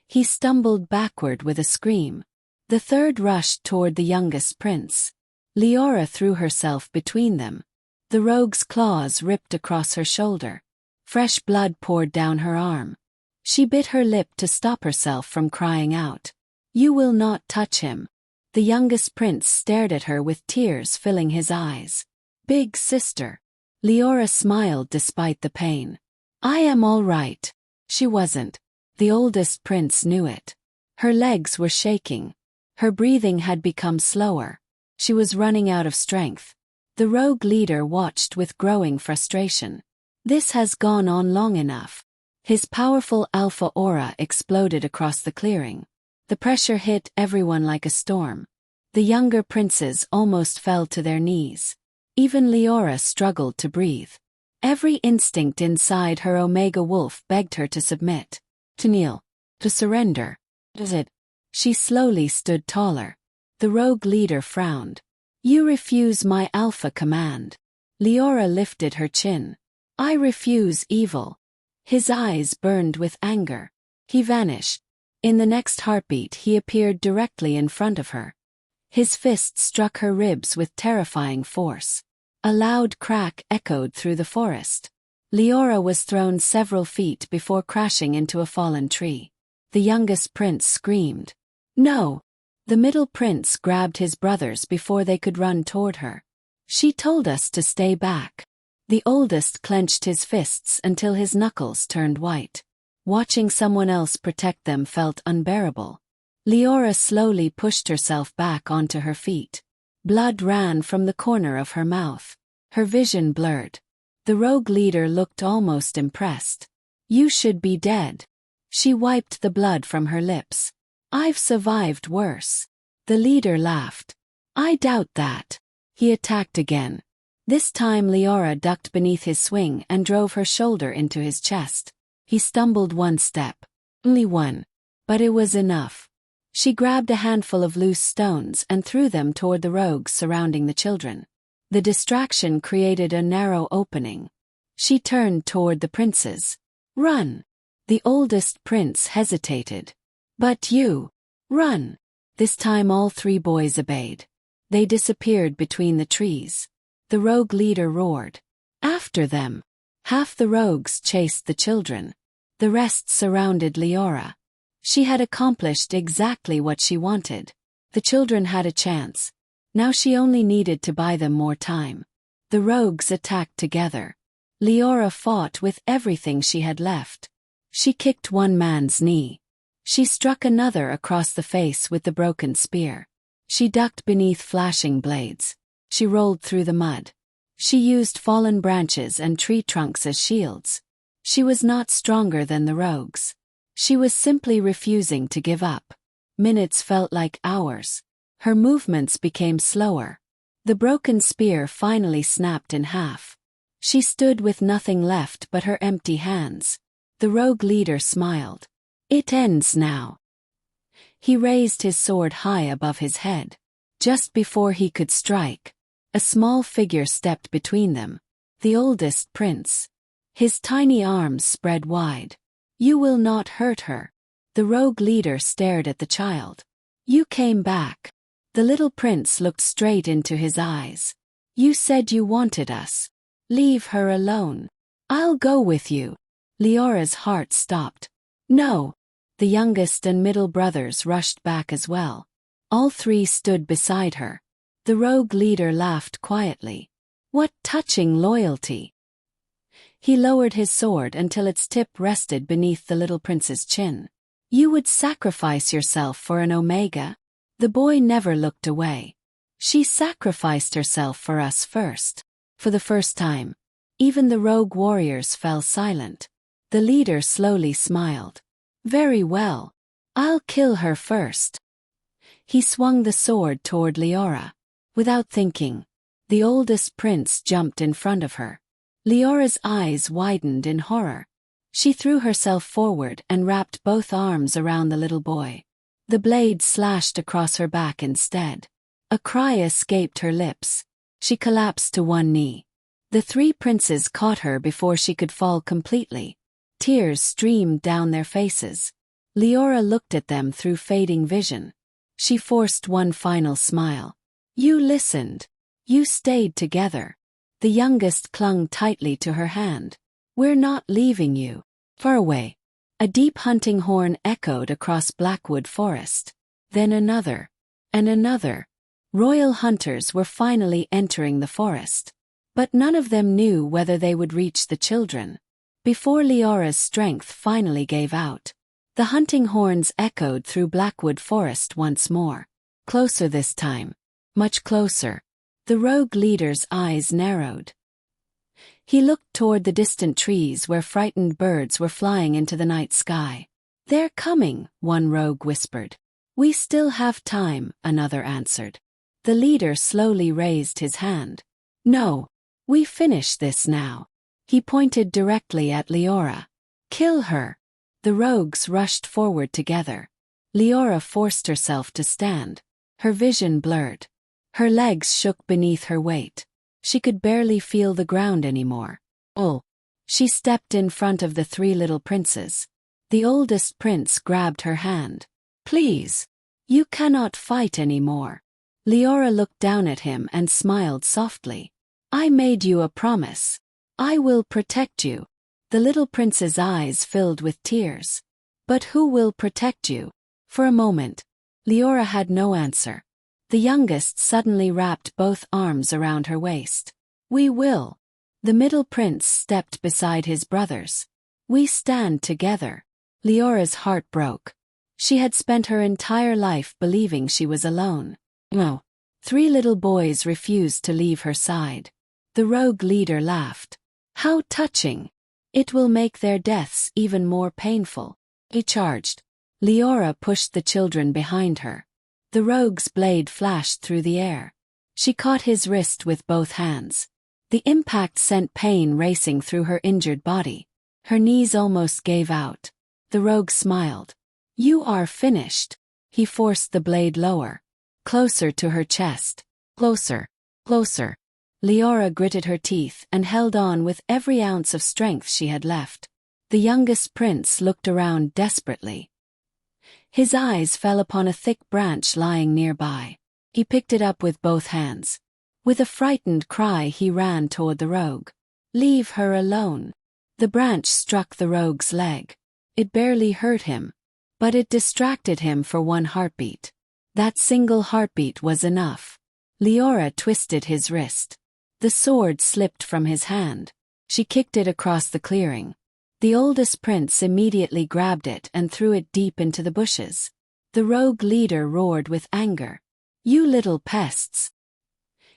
He stumbled backward with a scream. The third rushed toward the youngest prince. Liora threw herself between them. The rogue's claws ripped across her shoulder. Fresh blood poured down her arm. She bit her lip to stop herself from crying out. "You will not touch him." The youngest prince stared at her with tears filling his eyes. "Big sister." Liora smiled despite the pain. "I am all right." She wasn't. The oldest prince knew it. Her legs were shaking. Her breathing had become slower. She was running out of strength. The rogue leader watched with growing frustration. This has gone on long enough. His powerful alpha aura exploded across the clearing. The pressure hit everyone like a storm. The younger princes almost fell to their knees. Even Liora struggled to breathe. Every instinct inside her Omega wolf begged her to submit, to kneel, to surrender. Does it? She slowly stood taller. The rogue leader frowned. "You refuse my alpha command." Liora lifted her chin. "I refuse evil." His eyes burned with anger. He vanished. In the next heartbeat he appeared directly in front of her. His fist struck her ribs with terrifying force. A loud crack echoed through the forest. Liora was thrown several feet before crashing into a fallen tree. The youngest prince screamed. "No!" The middle prince grabbed his brothers before they could run toward her. "She told us to stay back." The oldest clenched his fists until his knuckles turned white. Watching someone else protect them felt unbearable. Liora slowly pushed herself back onto her feet. Blood ran from the corner of her mouth. Her vision blurred. The rogue leader looked almost impressed. "You should be dead." She wiped the blood from her lips. "I've survived worse." The leader laughed. "I doubt that." He attacked again. This time Liora ducked beneath his swing and drove her shoulder into his chest. He stumbled one step. Only one. But it was enough. She grabbed a handful of loose stones and threw them toward the rogues surrounding the children. The distraction created a narrow opening. She turned toward the princes. "Run!" The oldest prince hesitated. "But you." "Run!" This time all 3 boys obeyed. They disappeared between the trees. The rogue leader roared. "After them!" Half the rogues chased the children. The rest surrounded Liora. She had accomplished exactly what she wanted. The children had a chance. Now she only needed to buy them more time. The rogues attacked together. Liora fought with everything she had left. She kicked one man's knee. She struck another across the face with the broken spear. She ducked beneath flashing blades. She rolled through the mud. She used fallen branches and tree trunks as shields. She was not stronger than the rogues. She was simply refusing to give up. Minutes felt like hours. Her movements became slower. The broken spear finally snapped in half. She stood with nothing left but her empty hands. The rogue leader smiled. It ends now. He raised his sword high above his head. Just before he could strike, a small figure stepped between them, the oldest prince. His tiny arms spread wide. You will not hurt her. The rogue leader stared at the child. You came back. The little prince looked straight into his eyes. You said you wanted us. Leave her alone. I'll go with you. Leora's heart stopped. No. The youngest and middle brothers rushed back as well. All three stood beside her. The rogue leader laughed quietly. What touching loyalty! He lowered his sword until its tip rested beneath the little prince's chin. You would sacrifice yourself for an Omega? The boy never looked away. She sacrificed herself for us first. For the first time, even the rogue warriors fell silent. The leader slowly smiled. Very well. I'll kill her first. He swung the sword toward Liora. Without thinking, the oldest prince jumped in front of her. Leora's eyes widened in horror. She threw herself forward and wrapped both arms around the little boy. The blade slashed across her back instead. A cry escaped her lips. She collapsed to one knee. The three princes caught her before she could fall completely. Tears streamed down their faces. Liora looked at them through fading vision. She forced one final smile. You listened. You stayed together. The youngest clung tightly to her hand. We're not leaving you. Far away, a deep hunting horn echoed across Blackwood forest. Then another. And another. Royal hunters were finally entering the forest. But none of them knew whether they would reach the children. Before Leora's strength finally gave out, the hunting horns echoed through Blackwood forest once more. Closer this time. Much closer. The rogue leader's eyes narrowed. He looked toward the distant trees where frightened birds were flying into the night sky. They're coming, one rogue whispered. We still have time, another answered. The leader slowly raised his hand. No. We finish this now. He pointed directly at Liora. Kill her. The rogues rushed forward together. Liora forced herself to stand. Her vision blurred. Her legs shook beneath her weight. She could barely feel the ground anymore. Oh! She stepped in front of the three little princes. The oldest prince grabbed her hand. Please! You cannot fight anymore. Liora looked down at him and smiled softly. I made you a promise. I will protect you. The little prince's eyes filled with tears. But who will protect you? For a moment, Liora had no answer. The youngest suddenly wrapped both arms around her waist. We will. The middle prince stepped beside his brothers. We stand together. Leora's heart broke. She had spent her entire life believing she was alone. No. Three little boys refused to leave her side. The rogue leader laughed. How touching. It will make their deaths even more painful. He charged. Liora pushed the children behind her. The rogue's blade flashed through the air. She caught his wrist with both hands. The impact sent pain racing through her injured body. Her knees almost gave out. The rogue smiled. You are finished. He forced the blade lower. Closer to her chest. Closer. Closer. Liora gritted her teeth and held on with every ounce of strength she had left. The youngest prince looked around desperately. His eyes fell upon a thick branch lying nearby. He picked it up with both hands. With a frightened cry he ran toward the rogue. Leave her alone. The branch struck the rogue's leg. It barely hurt him, but it distracted him for one heartbeat. That single heartbeat was enough. Liora twisted his wrist. The sword slipped from his hand. She kicked it across the clearing. The oldest prince immediately grabbed it and threw it deep into the bushes. The rogue leader roared with anger. You little pests!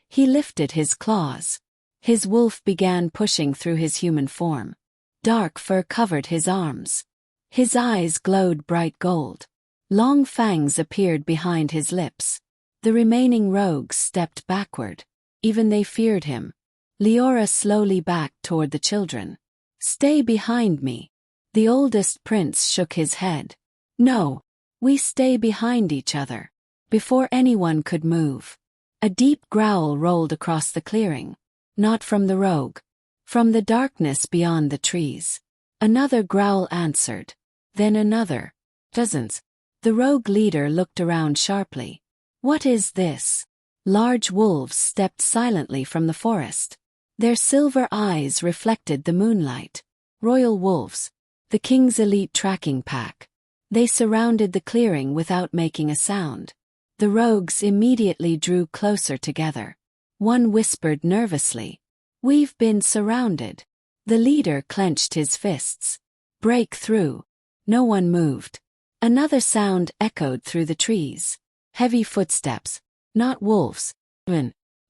He lifted his claws. His wolf began pushing through his human form. Dark fur covered his arms. His eyes glowed bright gold. Long fangs appeared behind his lips. The remaining rogues stepped backward. Even they feared him. Liora slowly backed toward the children. Stay behind me. The oldest prince shook his head. No. We stay behind each other. Before anyone could move, a deep growl rolled across the clearing. Not from the rogue. From the darkness beyond the trees. Another growl answered. Then another. Dozens. The rogue leader looked around sharply. What is this? Large wolves stepped silently from the forest. Their silver eyes reflected the moonlight. Royal wolves. The king's elite tracking pack. They surrounded the clearing without making a sound. The rogues immediately drew closer together. One whispered nervously. We've been surrounded. The leader clenched his fists. Break through. No one moved. Another sound echoed through the trees. Heavy footsteps. Not wolves.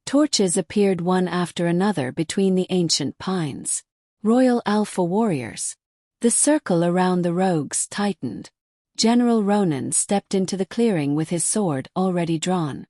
Torches appeared one after another between the ancient pines. Royal Alpha warriors. The circle around the rogues tightened. General Ronan stepped into the clearing with his sword already drawn.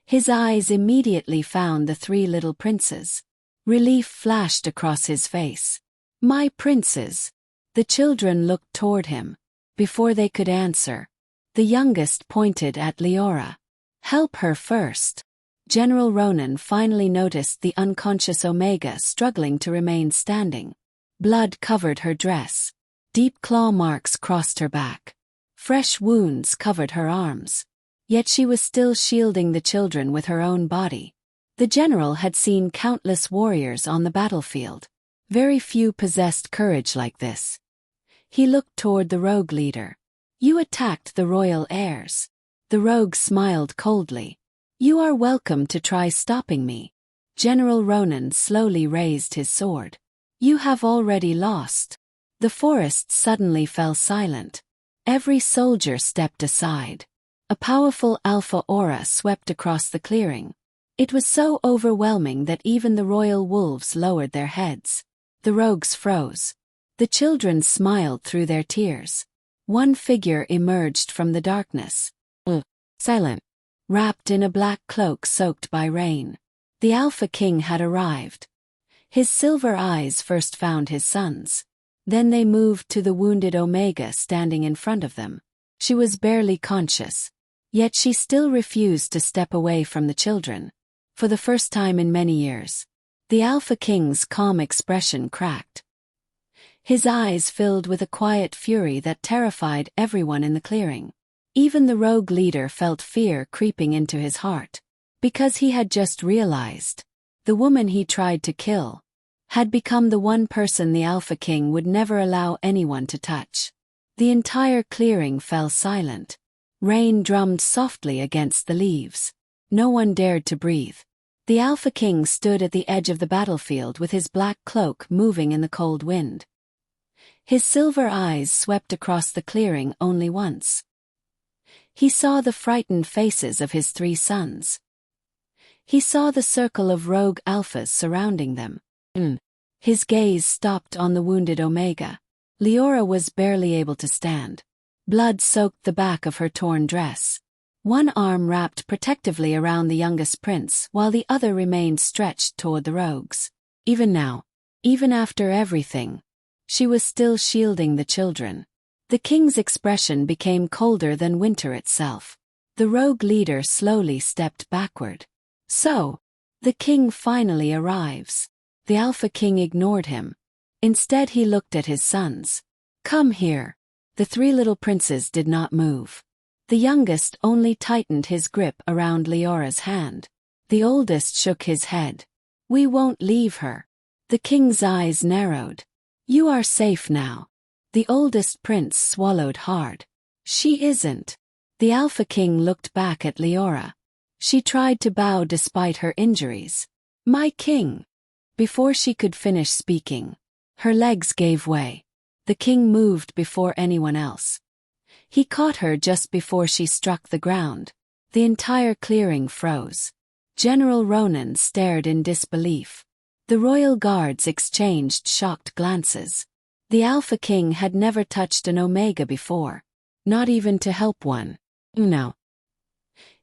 His eyes immediately found the three little princes. Relief flashed across his face. My princes. The children looked toward him. Before they could answer, the youngest pointed at Liora. Help her first. General Ronan finally noticed the unconscious Omega struggling to remain standing. Blood covered her dress. Deep claw marks crossed her back. Fresh wounds covered her arms. Yet she was still shielding the children with her own body. The general had seen countless warriors on the battlefield. Very few possessed courage like this. He looked toward the rogue leader. You attacked the royal heirs. The rogue smiled coldly. You are welcome to try stopping me. General Ronan slowly raised his sword. You have already lost. The forest suddenly fell silent. Every soldier stepped aside. A powerful alpha aura swept across the clearing. It was so overwhelming that even the royal wolves lowered their heads. The rogues froze. The children smiled through their tears. One figure emerged from the darkness. Silent. Wrapped in a black cloak soaked by rain. The Alpha King had arrived. His silver eyes first found his sons. Then they moved to the wounded Omega standing in front of them. She was barely conscious. Yet she still refused to step away from the children. For the first time in many years, the Alpha King's calm expression cracked. His eyes filled with a quiet fury that terrified everyone in the clearing. Even the rogue leader felt fear creeping into his heart. Because he had just realized, the woman he tried to kill had become the one person the Alpha King would never allow anyone to touch. The entire clearing fell silent. Rain drummed softly against the leaves. No one dared to breathe. The Alpha King stood at the edge of the battlefield with his black cloak moving in the cold wind. His silver eyes swept across the clearing only once. He saw the frightened faces of his three sons. He saw the circle of rogue alphas surrounding them. His gaze stopped on the wounded Omega. Liora was barely able to stand. Blood soaked the back of her torn dress. One arm wrapped protectively around the youngest prince while the other remained stretched toward the rogues. Even now, even after everything, she was still shielding the children. The king's expression became colder than winter itself. The rogue leader slowly stepped backward. So, the king finally arrives. The Alpha King ignored him. Instead he looked at his sons. Come here. The three little princes did not move. The youngest only tightened his grip around Liora's hand. The oldest shook his head. We won't leave her. The king's eyes narrowed. You are safe now. The oldest prince swallowed hard. She isn't. The Alpha King looked back at Liora. She tried to bow despite her injuries. My king. Before she could finish speaking, her legs gave way. The king moved before anyone else. He caught her just before she struck the ground. The entire clearing froze. General Ronan stared in disbelief. The royal guards exchanged shocked glances. The Alpha King had never touched an Omega before, not even to help one. No.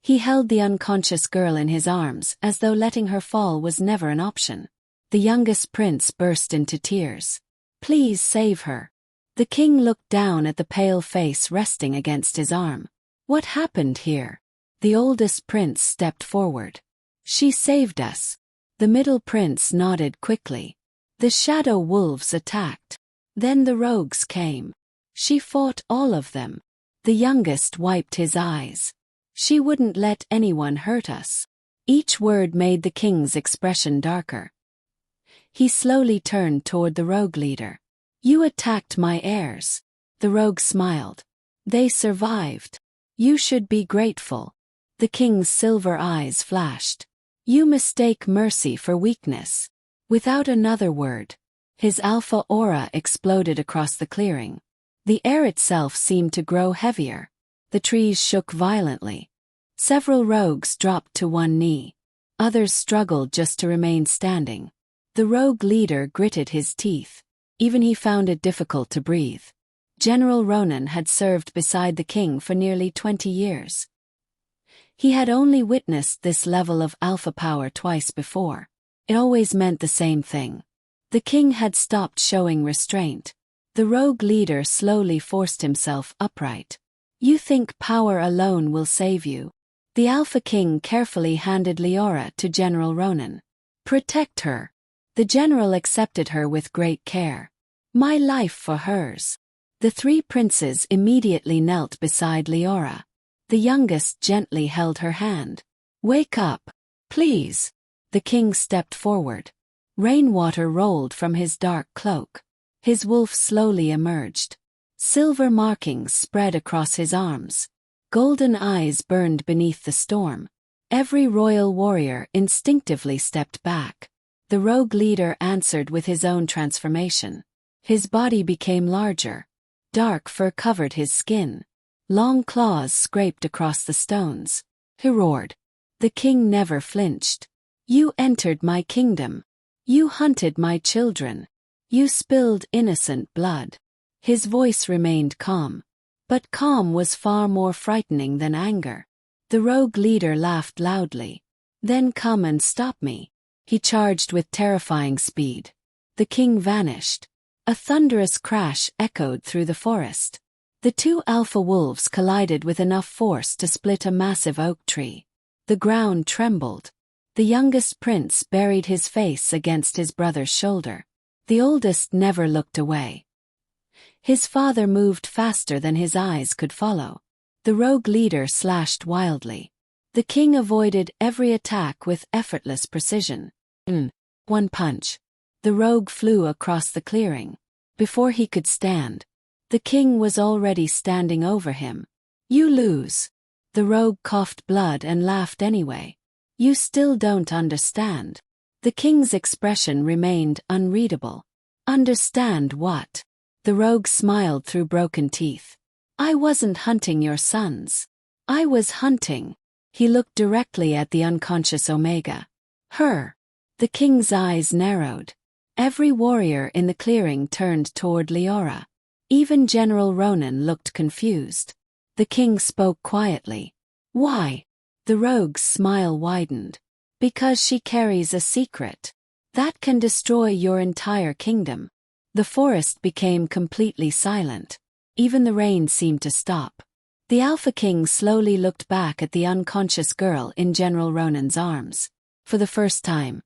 He held the unconscious girl in his arms as though letting her fall was never an option. The youngest prince burst into tears. Please save her. The king looked down at the pale face resting against his arm. What happened here? The oldest prince stepped forward. She saved us. The middle prince nodded quickly. The shadow wolves attacked. Then the rogues came. She fought all of them. The youngest wiped his eyes. She wouldn't let anyone hurt us. Each word made the king's expression darker. He slowly turned toward the rogue leader. You attacked my heirs. The rogue smiled. They survived. You should be grateful. The king's silver eyes flashed. You mistake mercy for weakness. Without another word, his alpha aura exploded across the clearing. The air itself seemed to grow heavier. The trees shook violently. Several rogues dropped to one knee. Others struggled just to remain standing. The rogue leader gritted his teeth. Even he found it difficult to breathe. General Ronan had served beside the king for nearly 20 years. He had only witnessed this level of alpha power twice before. It always meant the same thing. The king had stopped showing restraint. The rogue leader slowly forced himself upright. You think power alone will save you? The Alpha King carefully handed Liora to General Ronan. Protect her. The general accepted her with great care. My life for hers. The three princes immediately knelt beside Liora. The youngest gently held her hand. Wake up, please. The king stepped forward. Rainwater rolled from his dark cloak. His wolf slowly emerged. Silver markings spread across his arms. Golden eyes burned beneath the storm. Every royal warrior instinctively stepped back. The rogue leader answered with his own transformation. His body became larger. Dark fur covered his skin. Long claws scraped across the stones. He roared. The king never flinched. You entered my kingdom. You hunted my children. You spilled innocent blood. His voice remained calm. But calm was far more frightening than anger. The rogue leader laughed loudly. Then come and stop me. He charged with terrifying speed. The king vanished. A thunderous crash echoed through the forest. The two alpha wolves collided with enough force to split a massive oak tree. The ground trembled. The youngest prince buried his face against his brother's shoulder. The oldest never looked away. His father moved faster than his eyes could follow. The rogue leader slashed wildly. The king avoided every attack with effortless precision. One punch. The rogue flew across the clearing. Before he could stand, the king was already standing over him. You lose. The rogue coughed blood and laughed anyway. You still don't understand. The king's expression remained unreadable. Understand what? The rogue smiled through broken teeth. I wasn't hunting your sons. I was hunting. He looked directly at the unconscious Omega. Her. The king's eyes narrowed. Every warrior in the clearing turned toward Liora. Even General Ronan looked confused. The king spoke quietly. Why? The rogue's smile widened. Because she carries a secret. That can destroy your entire kingdom. The forest became completely silent. Even the rain seemed to stop. The Alpha King slowly looked back at the unconscious girl in General Ronan's arms. For the first time,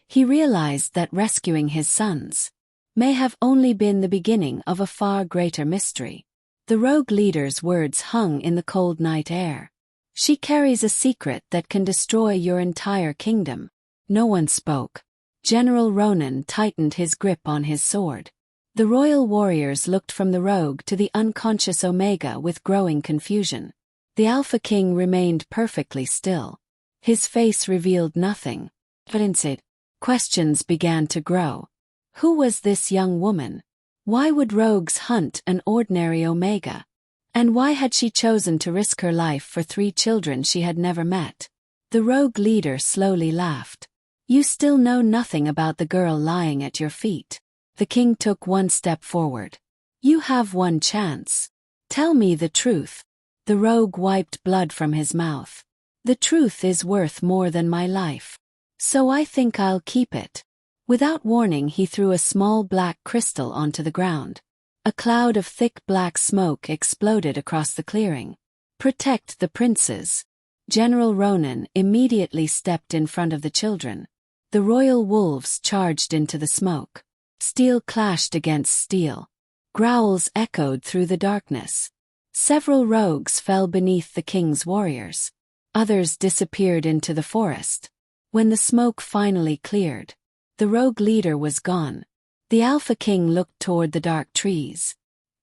he realized that rescuing his sons may have only been the beginning of a far greater mystery. The rogue leader's words hung in the cold night air. She carries a secret that can destroy your entire kingdom. No one spoke. General Ronan tightened his grip on his sword. The royal warriors looked from the rogue to the unconscious Omega with growing confusion. The Alpha King remained perfectly still. His face revealed nothing. But instead, questions began to grow. Who was this young woman? Why would rogues hunt an ordinary Omega? And why had she chosen to risk her life for 3 children she had never met? The rogue leader slowly laughed. You still know nothing about the girl lying at your feet. The king took one step forward. You have one chance. Tell me the truth. The rogue wiped blood from his mouth. The truth is worth more than my life. So I think I'll keep it. Without warning, he threw a small black crystal onto the ground. A cloud of thick black smoke exploded across the clearing. "Protect the princes." General Ronan immediately stepped in front of the children. The royal wolves charged into the smoke. Steel clashed against steel. Growls echoed through the darkness. Several rogues fell beneath the king's warriors. Others disappeared into the forest. When the smoke finally cleared, the rogue leader was gone. The Alpha King looked toward the dark trees.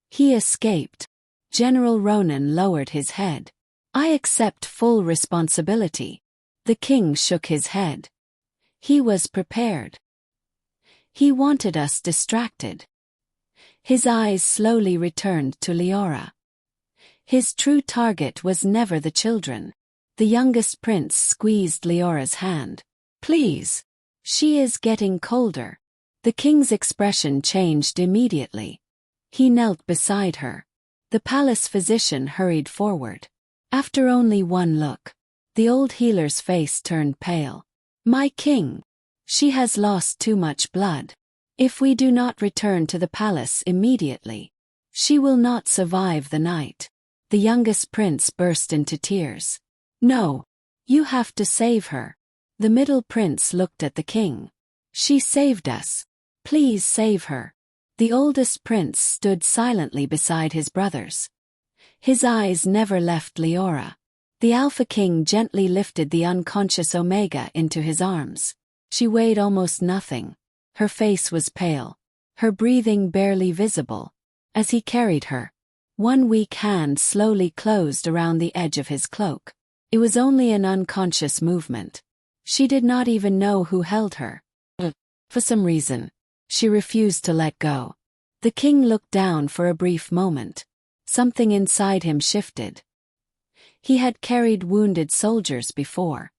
He escaped. General Ronan lowered his head. "I accept full responsibility." The king shook his head. He was prepared. He wanted us distracted. His eyes slowly returned to Liora. His true target was never the children. The youngest prince squeezed Liora's hand. "Please." "She is getting colder." The king's expression changed immediately. He knelt beside her. The palace physician hurried forward. After only one look, the old healer's face turned pale. "My king. She has lost too much blood. If we do not return to the palace immediately, she will not survive the night." The youngest prince burst into tears. "No. You have to save her." The middle prince looked at the king. "She saved us. Please save her." The oldest prince stood silently beside his brothers. His eyes never left Liora. The Alpha King gently lifted the unconscious Omega into his arms. She weighed almost nothing. Her face was pale, her breathing barely visible. As he carried her, one weak hand slowly closed around the edge of his cloak. It was only an unconscious movement. She did not even know who held her. For some reason, she refused to let go. The king looked down for a brief moment. Something inside him shifted. He had carried wounded soldiers before.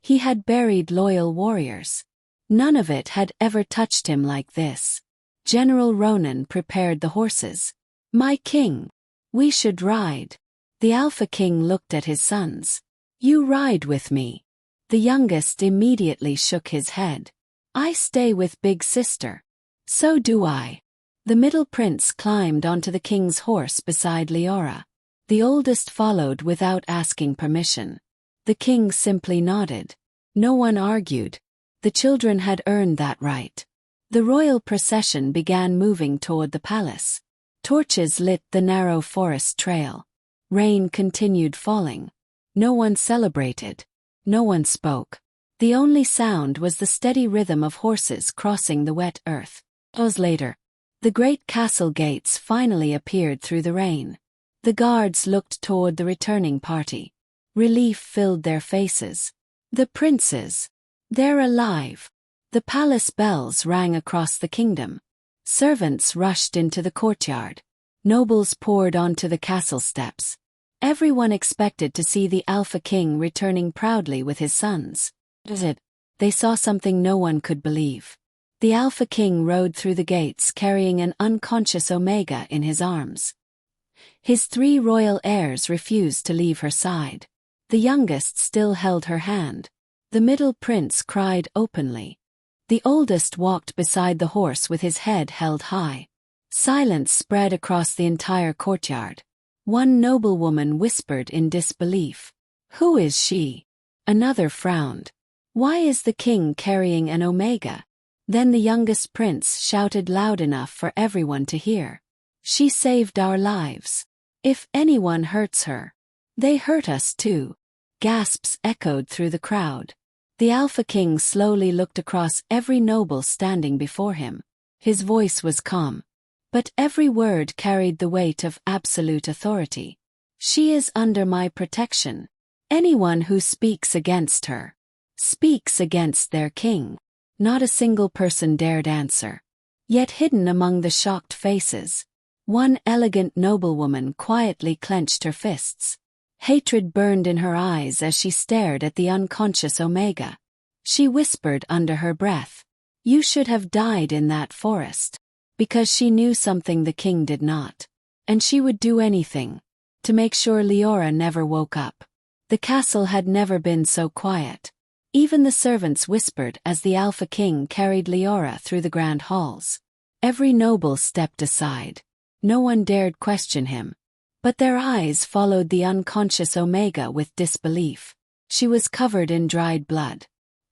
He had buried loyal warriors. None of it had ever touched him like this. General Ronan prepared the horses. "My king, we should ride." The Alpha King looked at his sons. "You ride with me." The youngest immediately shook his head. "I stay with big sister." "So do I." The middle prince climbed onto the king's horse beside Liora. The oldest followed without asking permission. The king simply nodded. No one argued. The children had earned that right. The royal procession began moving toward the palace. Torches lit the narrow forest trail. Rain continued falling. No one celebrated. No one spoke. The only sound was the steady rhythm of horses crossing the wet earth. Hours later, the great castle gates finally appeared through the rain. The guards looked toward the returning party. Relief filled their faces. "The princes. They're alive." The palace bells rang across the kingdom. Servants rushed into the courtyard. Nobles poured onto the castle steps. Everyone expected to see the Alpha King returning proudly with his sons. They saw something no one could believe. The Alpha King rode through the gates carrying an unconscious Omega in his arms. His 3 royal heirs refused to leave her side. The youngest still held her hand. The middle prince cried openly. The oldest walked beside the horse with his head held high. Silence spread across the entire courtyard. One noblewoman whispered in disbelief. "Who is she?" Another frowned. "Why is the king carrying an Omega?" Then the youngest prince shouted loud enough for everyone to hear. "She saved our lives. If anyone hurts her, they hurt us too." Gasps echoed through the crowd. The Alpha King slowly looked across every noble standing before him. His voice was calm, but every word carried the weight of absolute authority. "She is under my protection. Anyone who speaks against her speaks against their king." Not a single person dared answer. Yet hidden among the shocked faces, one elegant noblewoman quietly clenched her fists. Hatred burned in her eyes as she stared at the unconscious Omega. She whispered under her breath, "You should have died in that forest." Because she knew something the king did not. And she would do anything to make sure Liora never woke up. The castle had never been so quiet. Even the servants whispered as the Alpha King carried Liora through the grand halls. Every noble stepped aside. No one dared question him. But their eyes followed the unconscious Omega with disbelief. She was covered in dried blood.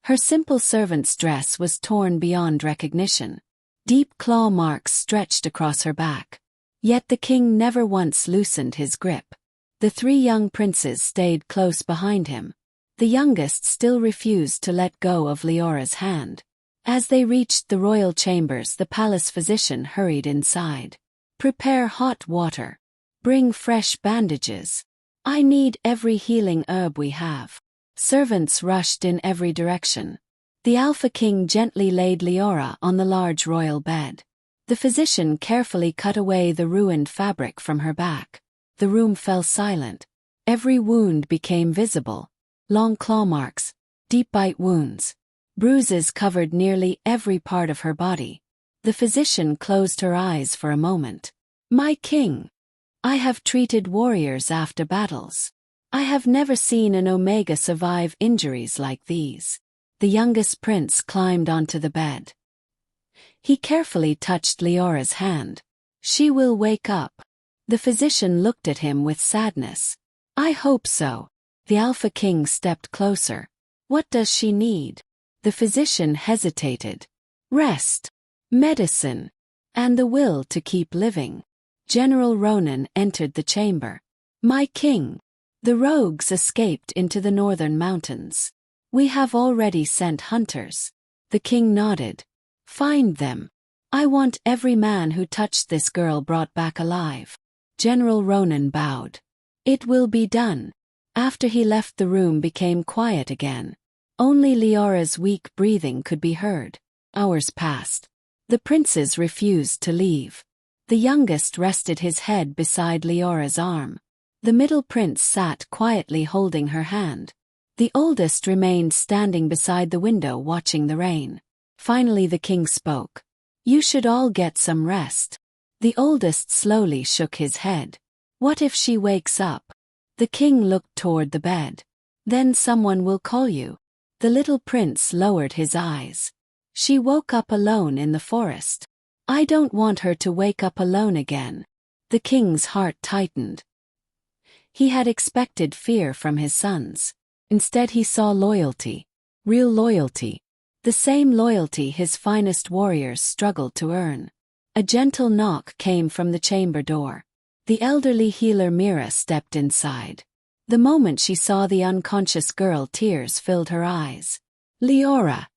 Her simple servant's dress was torn beyond recognition. Deep claw marks stretched across her back. Yet the king never once loosened his grip. The three young princes stayed close behind him. The youngest still refused to let go of Liora's hand. As they reached the royal chambers, the palace physician hurried inside. "Prepare hot water. Bring fresh bandages. I need every healing herb we have." Servants rushed in every direction. The Alpha King gently laid Liora on the large royal bed. The physician carefully cut away the ruined fabric from her back. The room fell silent. Every wound became visible. Long claw marks, deep bite wounds. Bruises covered nearly every part of her body. The physician closed her eyes for a moment. "My king, I have treated warriors after battles. I have never seen an Omega survive injuries like these." The youngest prince climbed onto the bed. He carefully touched Liora's hand. "She will wake up." The physician looked at him with sadness. "I hope so." The Alpha King stepped closer. "What does she need?" The physician hesitated. "Rest, medicine, and the will to keep living." General Ronan entered the chamber. "My king, the rogues escaped into the northern mountains. We have already sent hunters." The king nodded. "Find them. I want every man who touched this girl brought back alive." General Ronan bowed. "It will be done." After he left, the room became quiet again. Only Liora's weak breathing could be heard. Hours passed. The princes refused to leave. The youngest rested his head beside Liora's arm. The middle prince sat quietly holding her hand. The oldest remained standing beside the window watching the rain. Finally the king spoke. "You should all get some rest." The oldest slowly shook his head. "What if she wakes up?" The king looked toward the bed. "Then someone will call you." The little prince lowered his eyes. "She woke up alone in the forest. I don't want her to wake up alone again." The king's heart tightened. He had expected fear from his sons. Instead he saw loyalty. Real loyalty. The same loyalty his finest warriors struggled to earn. A gentle knock came from the chamber door. The elderly healer Mira stepped inside. The moment she saw the unconscious girl, tears filled her eyes. "Liora."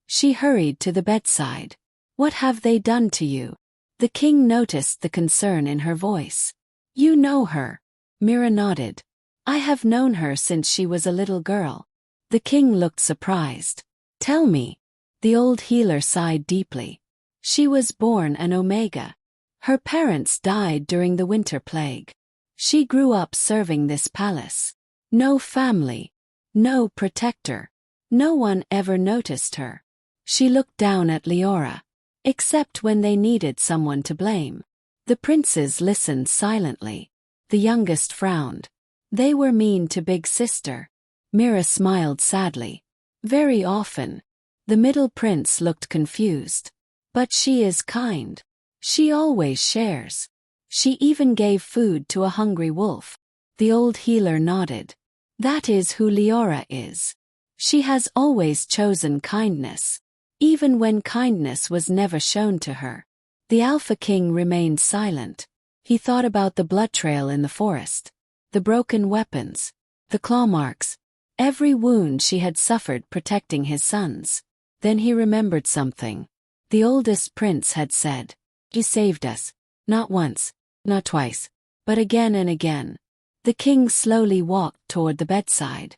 She hurried to the bedside. "What have they done to you?" The king noticed the concern in her voice. "You know her." Mira nodded. "I have known her since she was a little girl." The king looked surprised. "Tell me." The old healer sighed deeply. "She was born an Omega. Her parents died during the winter plague. She grew up serving this palace. No family. No protector. No one ever noticed her." She looked down at Liora. "Except when they needed someone to blame." The princes listened silently. The youngest frowned. "They were mean to Big Sister." Mira smiled sadly. "Very often." The middle prince looked confused. "But she is kind. She always shares. She even gave food to a hungry wolf." The old healer nodded. "That is who Liora is. She has always chosen kindness, even when kindness was never shown to her." The Alpha King remained silent. He thought about the blood trail in the forest, the broken weapons, the claw marks, every wound she had suffered protecting his sons. Then he remembered something. The oldest prince had said, "He saved us. Not once, not twice, but again and again." The king slowly walked toward the bedside.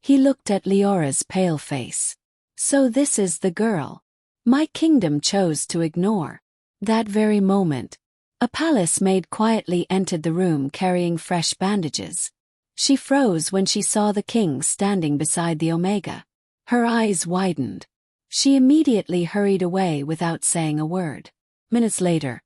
He looked at Liora's pale face. "So this is the girl my kingdom chose to ignore." That very moment, a palace maid quietly entered the room carrying fresh bandages. She froze when she saw the king standing beside the Omega. Her eyes widened. She immediately hurried away without saying a word. Minutes later,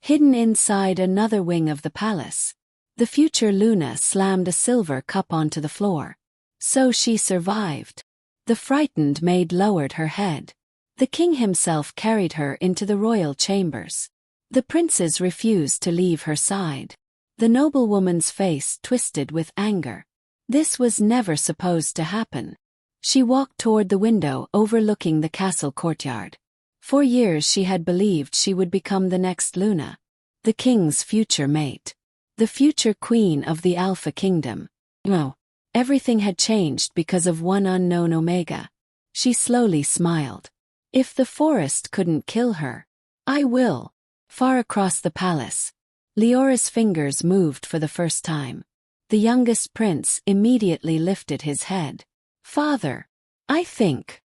hidden inside another wing of the palace, the future Luna slammed a silver cup onto the floor. So she survived. The frightened maid lowered her head. The king himself carried her into the royal chambers. The princes refused to leave her side. The noblewoman's face twisted with anger. This was never supposed to happen. She walked toward the window overlooking the castle courtyard. For years she had believed she would become the next Luna, the king's future mate, the future queen of the Alpha Kingdom. No, everything had changed because of one unknown Omega. She slowly smiled. If the forest couldn't kill her, I will. Far across the palace, Liora's fingers moved for the first time. The youngest prince immediately lifted his head. Father, I think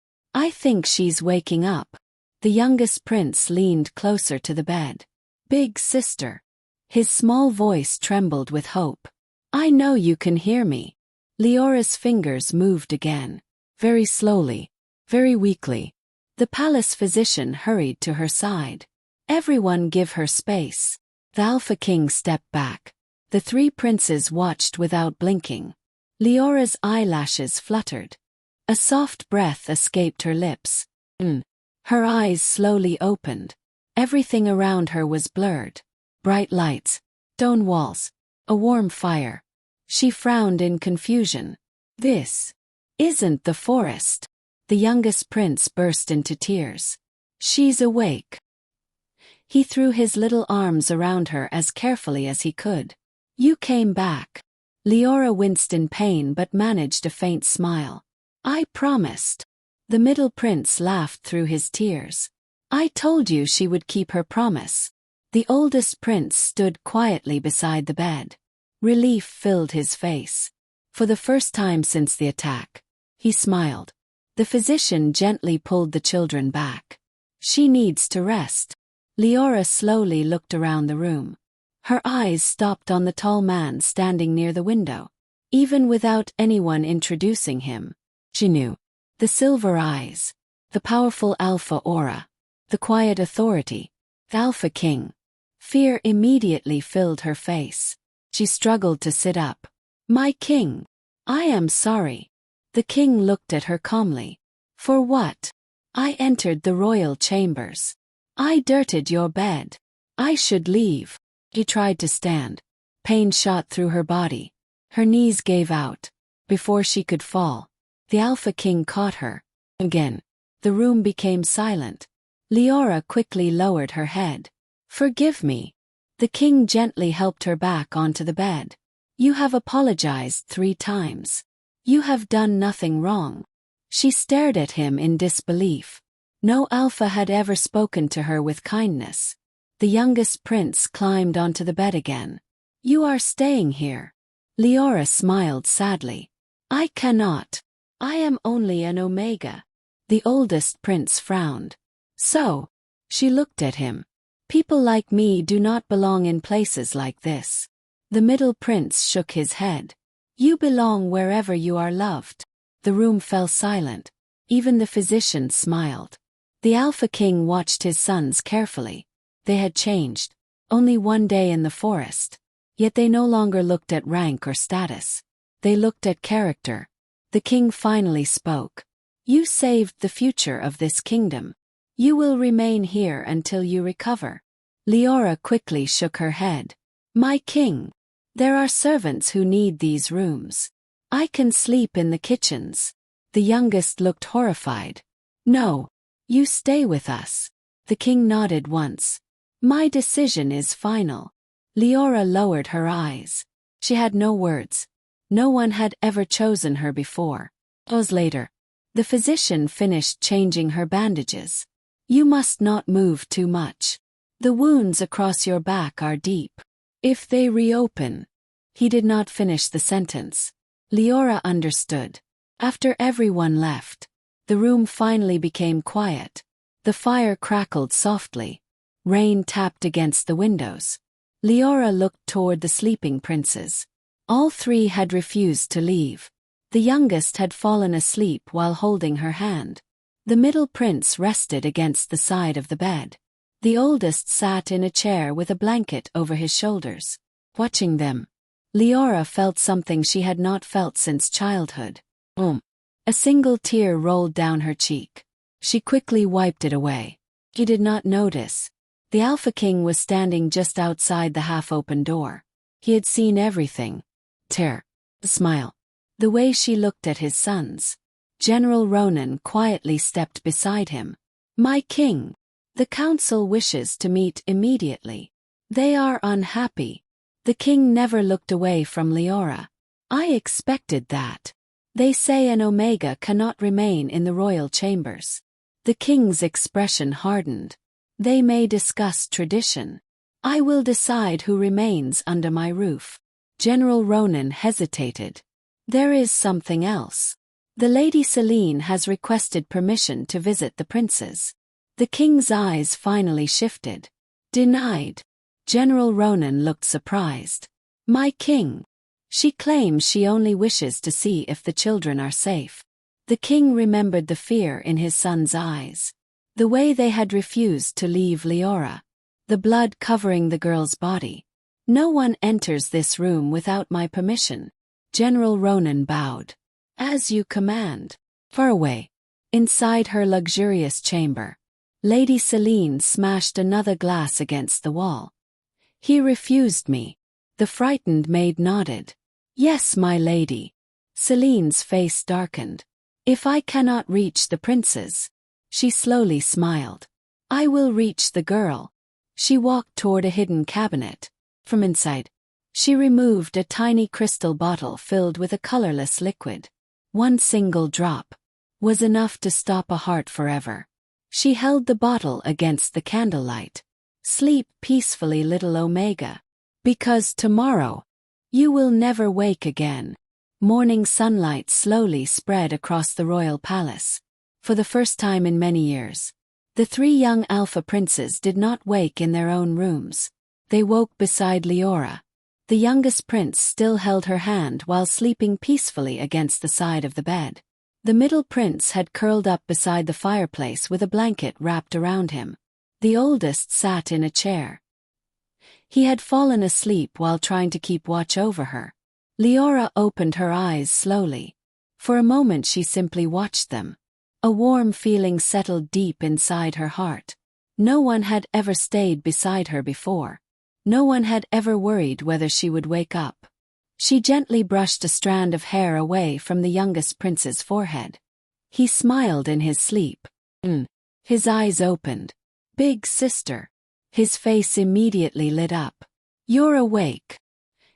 she's waking up. The youngest prince leaned closer to the bed. Big sister. His small voice trembled with hope. I know you can hear me. Liora's fingers moved again. Very slowly, very weakly. The palace physician hurried to her side. Everyone give her space. The Alpha King stepped back. The three princes watched without blinking. Liora's eyelashes fluttered. A soft breath escaped her lips. Her eyes slowly opened. Everything around her was blurred. Bright lights, stone walls, a warm fire. She frowned in confusion. This isn't the forest. The youngest prince burst into tears. She's awake. He threw his little arms around her as carefully as he could. You came back. Liora winced in pain but managed a faint smile. I promised. The middle prince laughed through his tears. I told you she would keep her promise. The oldest prince stood quietly beside the bed. Relief filled his face. For the first time since the attack, he smiled. The physician gently pulled the children back. She needs to rest. Liora slowly looked around the room. Her eyes stopped on the tall man standing near the window. Even without anyone introducing him, she knew. The silver eyes, the powerful alpha aura, the quiet authority, the Alpha King. Fear immediately filled her face. She struggled to sit up. My king. I am sorry. The king looked at her calmly. For what? I entered the royal chambers. I dirted your bed. I should leave. She tried to stand. Pain shot through her body. Her knees gave out. Before she could fall, the Alpha King caught her. Again, the room became silent. Liora quickly lowered her head. Forgive me. The king gently helped her back onto the bed. You have apologized 3 times. You have done nothing wrong. She stared at him in disbelief. No alpha had ever spoken to her with kindness. The youngest prince climbed onto the bed again. You are staying here. Liora smiled sadly. I cannot. I am only an Omega. The oldest prince frowned. So? She looked at him. People like me do not belong in places like this. The middle prince shook his head. You belong wherever you are loved. The room fell silent. Even the physician smiled. The Alpha King watched his sons carefully. They had changed. Only one day in the forest. Yet they no longer looked at rank or status. They looked at character. The king finally spoke. You saved the future of this kingdom. You will remain here until you recover. Liora quickly shook her head. My king. There are servants who need these rooms. I can sleep in the kitchens. The youngest looked horrified. No. You stay with us. The king nodded once. My decision is final. Liora lowered her eyes. She had no words. No one had ever chosen her before. Hours later, the physician finished changing her bandages. You must not move too much. The wounds across your back are deep. If they reopen. He did not finish the sentence. Liora understood. After everyone left, the room finally became quiet. The fire crackled softly. Rain tapped against the windows. Liora looked toward the sleeping princes. All 3 had refused to leave. The youngest had fallen asleep while holding her hand. The middle prince rested against the side of the bed. The oldest sat in a chair with a blanket over his shoulders. Watching them, Liora felt something she had not felt since childhood. A single tear rolled down her cheek. She quickly wiped it away. She did not notice. The Alpha King was standing just outside the half-open door. He had seen everything. Terror. The smile. The way she looked at his sons. General Ronan quietly stepped beside him. My king. The council wishes to meet immediately. They are unhappy. The king never looked away from Liora. I expected that. They say an Omega cannot remain in the royal chambers. The king's expression hardened. They may discuss tradition. I will decide who remains under my roof. General Ronan hesitated. There is something else. The Lady Selene has requested permission to visit the princes. The king's eyes finally shifted. Denied. General Ronan looked surprised. My king. She claims she only wishes to see if the children are safe. The king remembered the fear in his son's eyes. The way they had refused to leave Liora. The blood covering the girl's body. No one enters this room without my permission. General Ronan bowed. As you command. Far away. Inside her luxurious chamber. Lady Selene smashed another glass against the wall. He refused me. The frightened maid nodded. Yes, my lady. Selene's face darkened. If I cannot reach the princes. She slowly smiled. I will reach the girl. She walked toward a hidden cabinet. From inside, she removed a tiny crystal bottle filled with a colorless liquid. One single drop was enough to stop a heart forever. She held the bottle against the candlelight. Sleep peacefully, little Omega. Because tomorrow, you will never wake again. Morning sunlight slowly spread across the royal palace. For the first time in many years, the three young Alpha princes did not wake in their own rooms. They woke beside Liora. The youngest prince still held her hand while sleeping peacefully against the side of the bed. The middle prince had curled up beside the fireplace with a blanket wrapped around him. The oldest sat in a chair. He had fallen asleep while trying to keep watch over her. Liora opened her eyes slowly. For a moment she simply watched them. A warm feeling settled deep inside her heart. No one had ever stayed beside her before. No one had ever worried whether she would wake up. She gently brushed a strand of hair away from the youngest prince's forehead. He smiled in his sleep. His eyes opened. Big sister. His face immediately lit up. You're awake.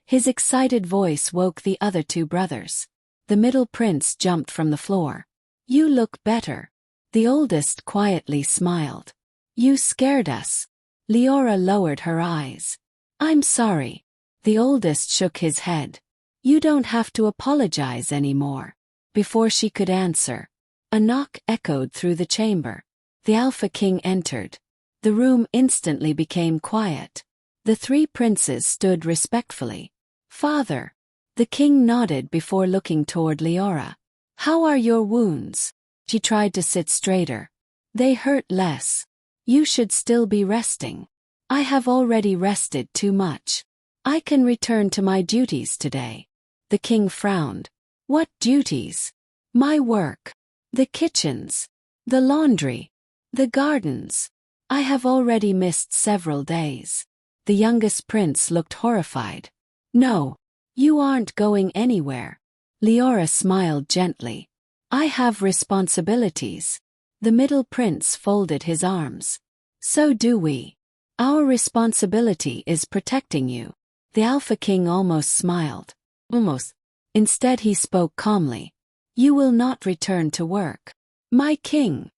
His excited voice woke the other two brothers. The middle prince jumped from the floor. You look better. The oldest quietly smiled. You scared us. Liora lowered her eyes. I'm sorry. The oldest shook his head. You don't have to apologize anymore. Before she could answer, a knock echoed through the chamber. The Alpha King entered. The room instantly became quiet. The three princes stood respectfully. Father. The king nodded before looking toward Liora. How are your wounds? She tried to sit straighter. They hurt less. You should still be resting. I have already rested too much. I can return to my duties today. The king frowned. What duties? My work. The kitchens. The laundry. The gardens. I have already missed several days. The youngest prince looked horrified. No. You aren't going anywhere. Liora smiled gently. I have responsibilities. The middle prince folded his arms. So do we. Our responsibility is protecting you. The Alpha King almost smiled. Almost. Instead he spoke calmly. You will not return to work. My king.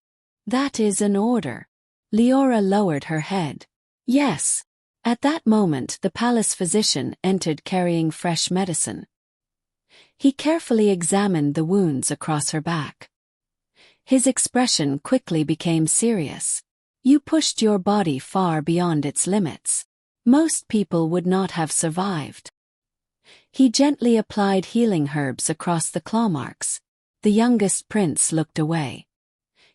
That is an order. Liora lowered her head. Yes. At that moment the palace physician entered carrying fresh medicine. He carefully examined the wounds across her back. His expression quickly became serious. You pushed your body far beyond its limits. Most people would not have survived. He gently applied healing herbs across the claw marks. The youngest prince looked away.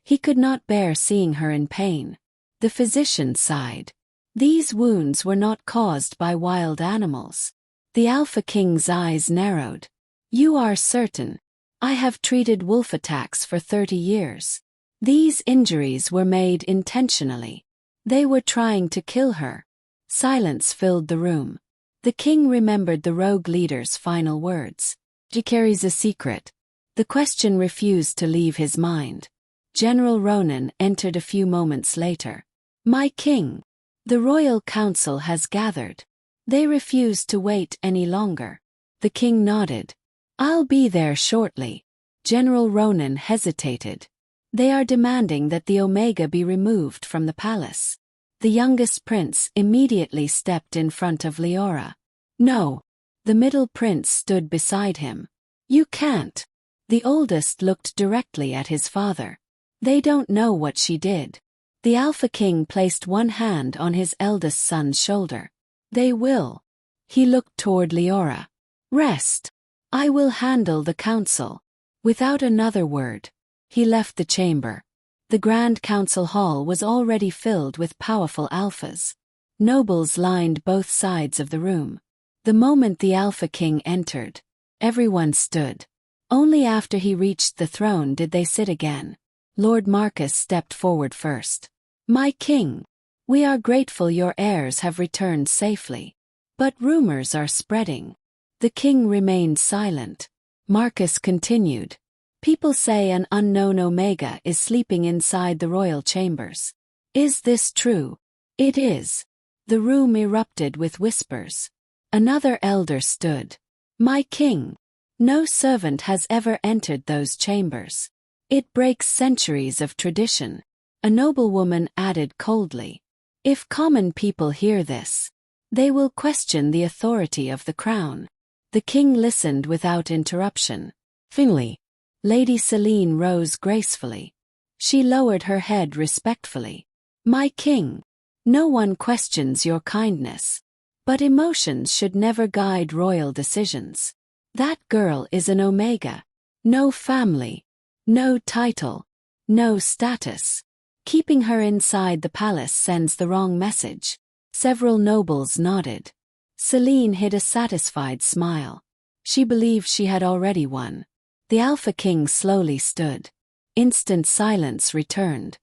He could not bear seeing her in pain. The physician sighed. These wounds were not caused by wild animals. The Alpha King's eyes narrowed. You are certain. I have treated wolf attacks for 30 years. These injuries were made intentionally. They were trying to kill her. Silence filled the room. The king remembered the rogue leader's final words. She carries a secret. The question refused to leave his mind. General Ronan entered a few moments later. My king. The royal council has gathered. They refuse to wait any longer. The king nodded. I'll be there shortly. General Ronan hesitated. They are demanding that the Omega be removed from the palace. The youngest prince immediately stepped in front of Liora. No. The middle prince stood beside him. You can't. The oldest looked directly at his father. They don't know what she did. The Alpha King placed one hand on his eldest son's shoulder. They will. He looked toward Liora. Rest. I will handle the council. Without another word, he left the chamber. The Grand Council Hall was already filled with powerful alphas. Nobles lined both sides of the room. The moment the Alpha King entered, everyone stood. Only after he reached the throne did they sit again. Lord Marcus stepped forward first. My king, we are grateful your heirs have returned safely. But rumors are spreading. The king remained silent. Marcus continued. People say an unknown Omega is sleeping inside the royal chambers. Is this true? It is. The room erupted with whispers. Another elder stood. My king. No servant has ever entered those chambers. It breaks centuries of tradition. A noblewoman added coldly. If common people hear this, they will question the authority of the crown. The king listened without interruption. Finally, Lady Selene rose gracefully. She lowered her head respectfully. My king, no one questions your kindness. But emotions should never guide royal decisions. That girl is an Omega. No family. No title. No status. Keeping her inside the palace sends the wrong message. Several nobles nodded. Selene hid a satisfied smile. She believed she had already won. The Alpha King slowly stood. Instant silence returned.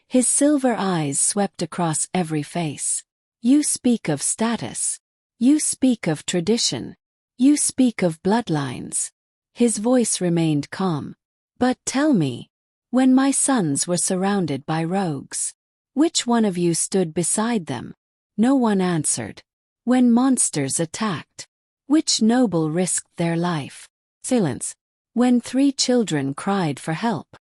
His silver eyes swept across every face. You speak of status. You speak of tradition. You speak of bloodlines. His voice remained calm. But tell me, when my sons were surrounded by rogues, which one of you stood beside them? No one answered. When monsters attacked, which noble risked their life? Silence. When 3 children cried for help,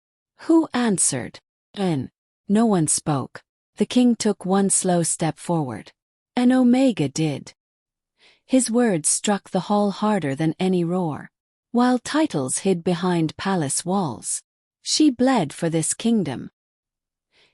who answered? No one spoke. The king took one slow step forward. An Omega did. His words struck the hall harder than any roar. While titles hid behind palace walls, she bled for this kingdom.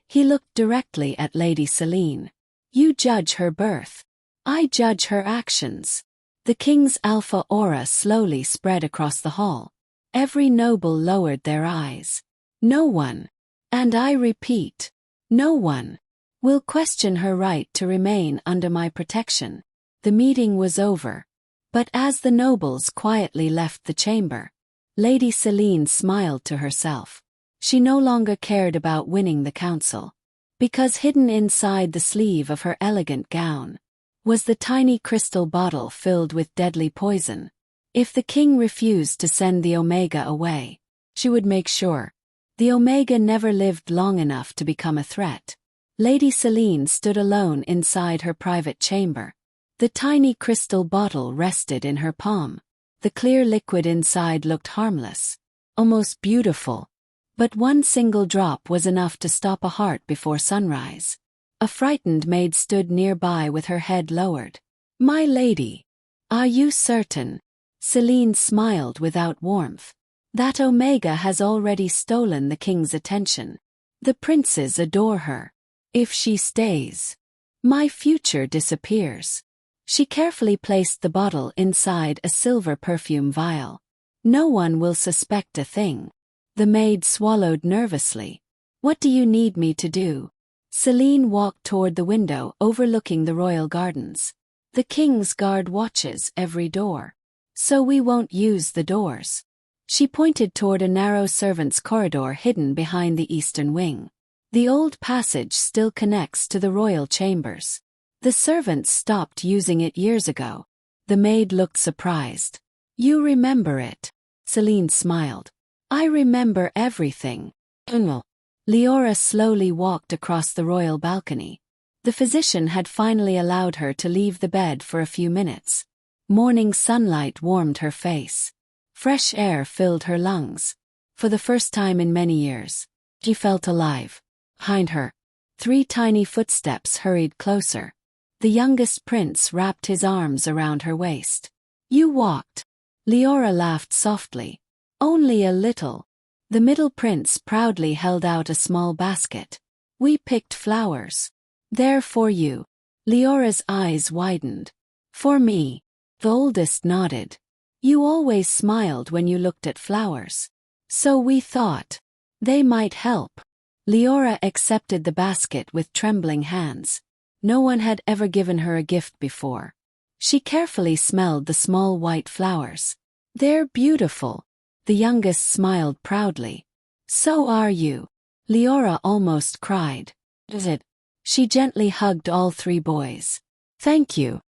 He looked directly at Lady Selene. You judge her birth. I judge her actions. The king's alpha aura slowly spread across the hall. Every noble lowered their eyes. No one, and I repeat, no one, will question her right to remain under my protection. The meeting was over. But as the nobles quietly left the chamber, Lady Selene smiled to herself. She no longer cared about winning the council. Because hidden inside the sleeve of her elegant gown was the tiny crystal bottle filled with deadly poison. If the king refused to send the Omega away, she would make sure. The Omega never lived long enough to become a threat. Lady Selene stood alone inside her private chamber. The tiny crystal bottle rested in her palm. The clear liquid inside looked harmless, almost beautiful. But one single drop was enough to stop a heart before sunrise. A frightened maid stood nearby with her head lowered. My lady, are you certain? Selene smiled without warmth. That Omega has already stolen the king's attention. The princes adore her. If she stays, my future disappears. She carefully placed the bottle inside a silver perfume vial. No one will suspect a thing. The maid swallowed nervously. What do you need me to do? Selene walked toward the window overlooking the royal gardens. The king's guard watches every door. So we won't use the doors. She pointed toward a narrow servants' corridor hidden behind the eastern wing. The old passage still connects to the royal chambers. The servants stopped using it years ago. The maid looked surprised. You remember it? Celine smiled. I remember everything. Liora slowly walked across the royal balcony. The physician had finally allowed her to leave the bed for a few minutes. Morning sunlight warmed her face. Fresh air filled her lungs. For the first time in many years, she felt alive. Behind her, 3 tiny footsteps hurried closer. The youngest prince wrapped his arms around her waist. You walked. Liora laughed softly. Only a little. The middle prince proudly held out a small basket. We picked flowers. They're for you. Leora's eyes widened. For me. The oldest nodded. You always smiled when you looked at flowers. So we thought. They might help. Liora accepted the basket with trembling hands. No one had ever given her a gift before. She carefully smelled the small white flowers. They're beautiful. The youngest smiled proudly. So are you. Liora almost cried. Is it? She gently hugged all 3 boys. Thank you.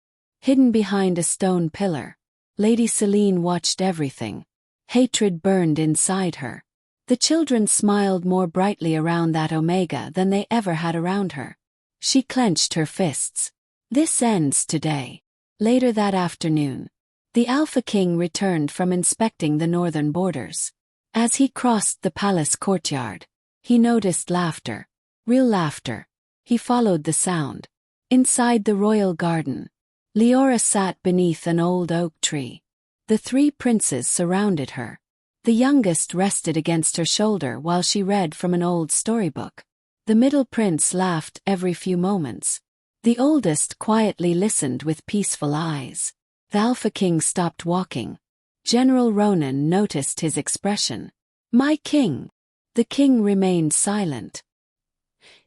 Hidden behind a stone pillar, Lady Celine watched everything. Hatred burned inside her. The children smiled more brightly around that Omega than they ever had around her. She clenched her fists. This ends today. Later that afternoon, the Alpha King returned from inspecting the northern borders. As he crossed the palace courtyard, he noticed laughter. Real laughter. He followed the sound. Inside the royal garden, Liora sat beneath an old oak tree. The 3 princes surrounded her. The youngest rested against her shoulder while she read from an old storybook. The middle prince laughed every few moments. The oldest quietly listened with peaceful eyes. The Alpha King stopped walking. General Ronan noticed his expression. My king. The king remained silent.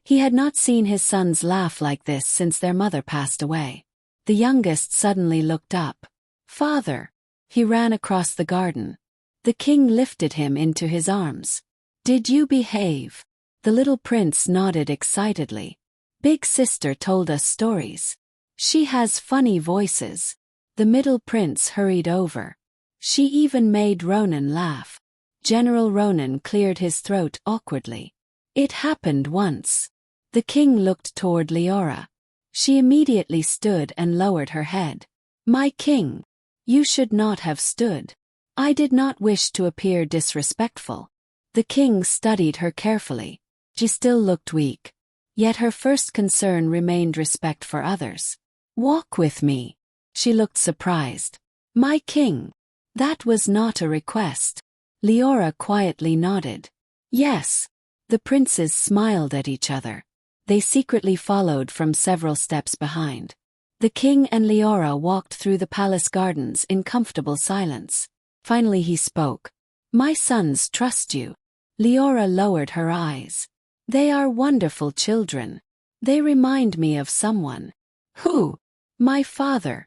He had not seen his sons laugh like this since their mother passed away. The youngest suddenly looked up. Father. He ran across the garden. The king lifted him into his arms. Did you behave? The little prince nodded excitedly. Big sister told us stories. She has funny voices. The middle prince hurried over. She even made Ronan laugh. General Ronan cleared his throat awkwardly. It happened once. The king looked toward Liora. She immediately stood and lowered her head. My king. You should not have stood. I did not wish to appear disrespectful. The king studied her carefully. She still looked weak. Yet her first concern remained respect for others. Walk with me. She looked surprised. My king. That was not a request. Liora quietly nodded. Yes. The princes smiled at each other. They secretly followed from several steps behind. The king and Liora walked through the palace gardens in comfortable silence. Finally he spoke. My sons trust you. Liora lowered her eyes. They are wonderful children. They remind me of someone. Who? My father.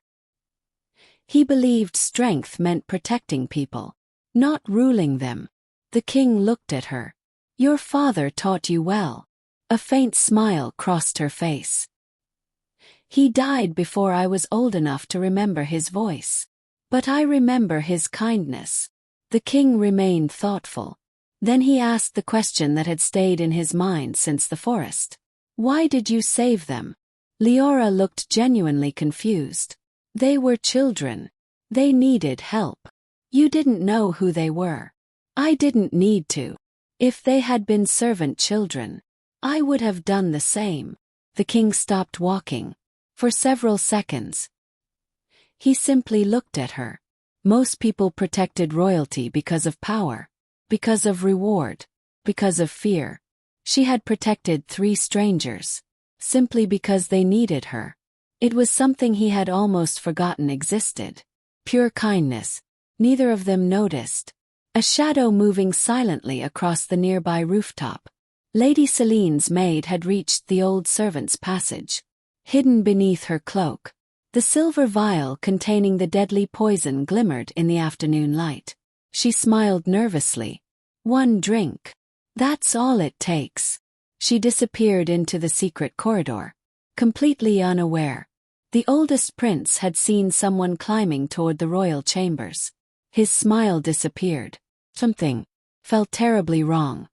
He believed strength meant protecting people, not ruling them. The king looked at her. Your father taught you well. A faint smile crossed her face. He died before I was old enough to remember his voice. But I remember his kindness. The king remained thoughtful. Then he asked the question that had stayed in his mind since the forest. Why did you save them? Liora looked genuinely confused. They were children. They needed help. You didn't know who they were. I didn't need to. If they had been servant children, I would have done the same. The king stopped walking. For several seconds, he simply looked at her. Most people protected royalty because of power, because of reward, because of fear. She had protected 3 strangers, simply because they needed her. It was something he had almost forgotten existed. Pure kindness. Neither of them noticed. A shadow moving silently across the nearby rooftop. Lady Celine's maid had reached the old servant's passage. Hidden beneath her cloak, the silver vial containing the deadly poison glimmered in the afternoon light. She smiled nervously. 1 drink. That's all it takes. She disappeared into the secret corridor, completely unaware. The oldest prince had seen someone climbing toward the royal chambers. His smile disappeared. Something felt terribly wrong.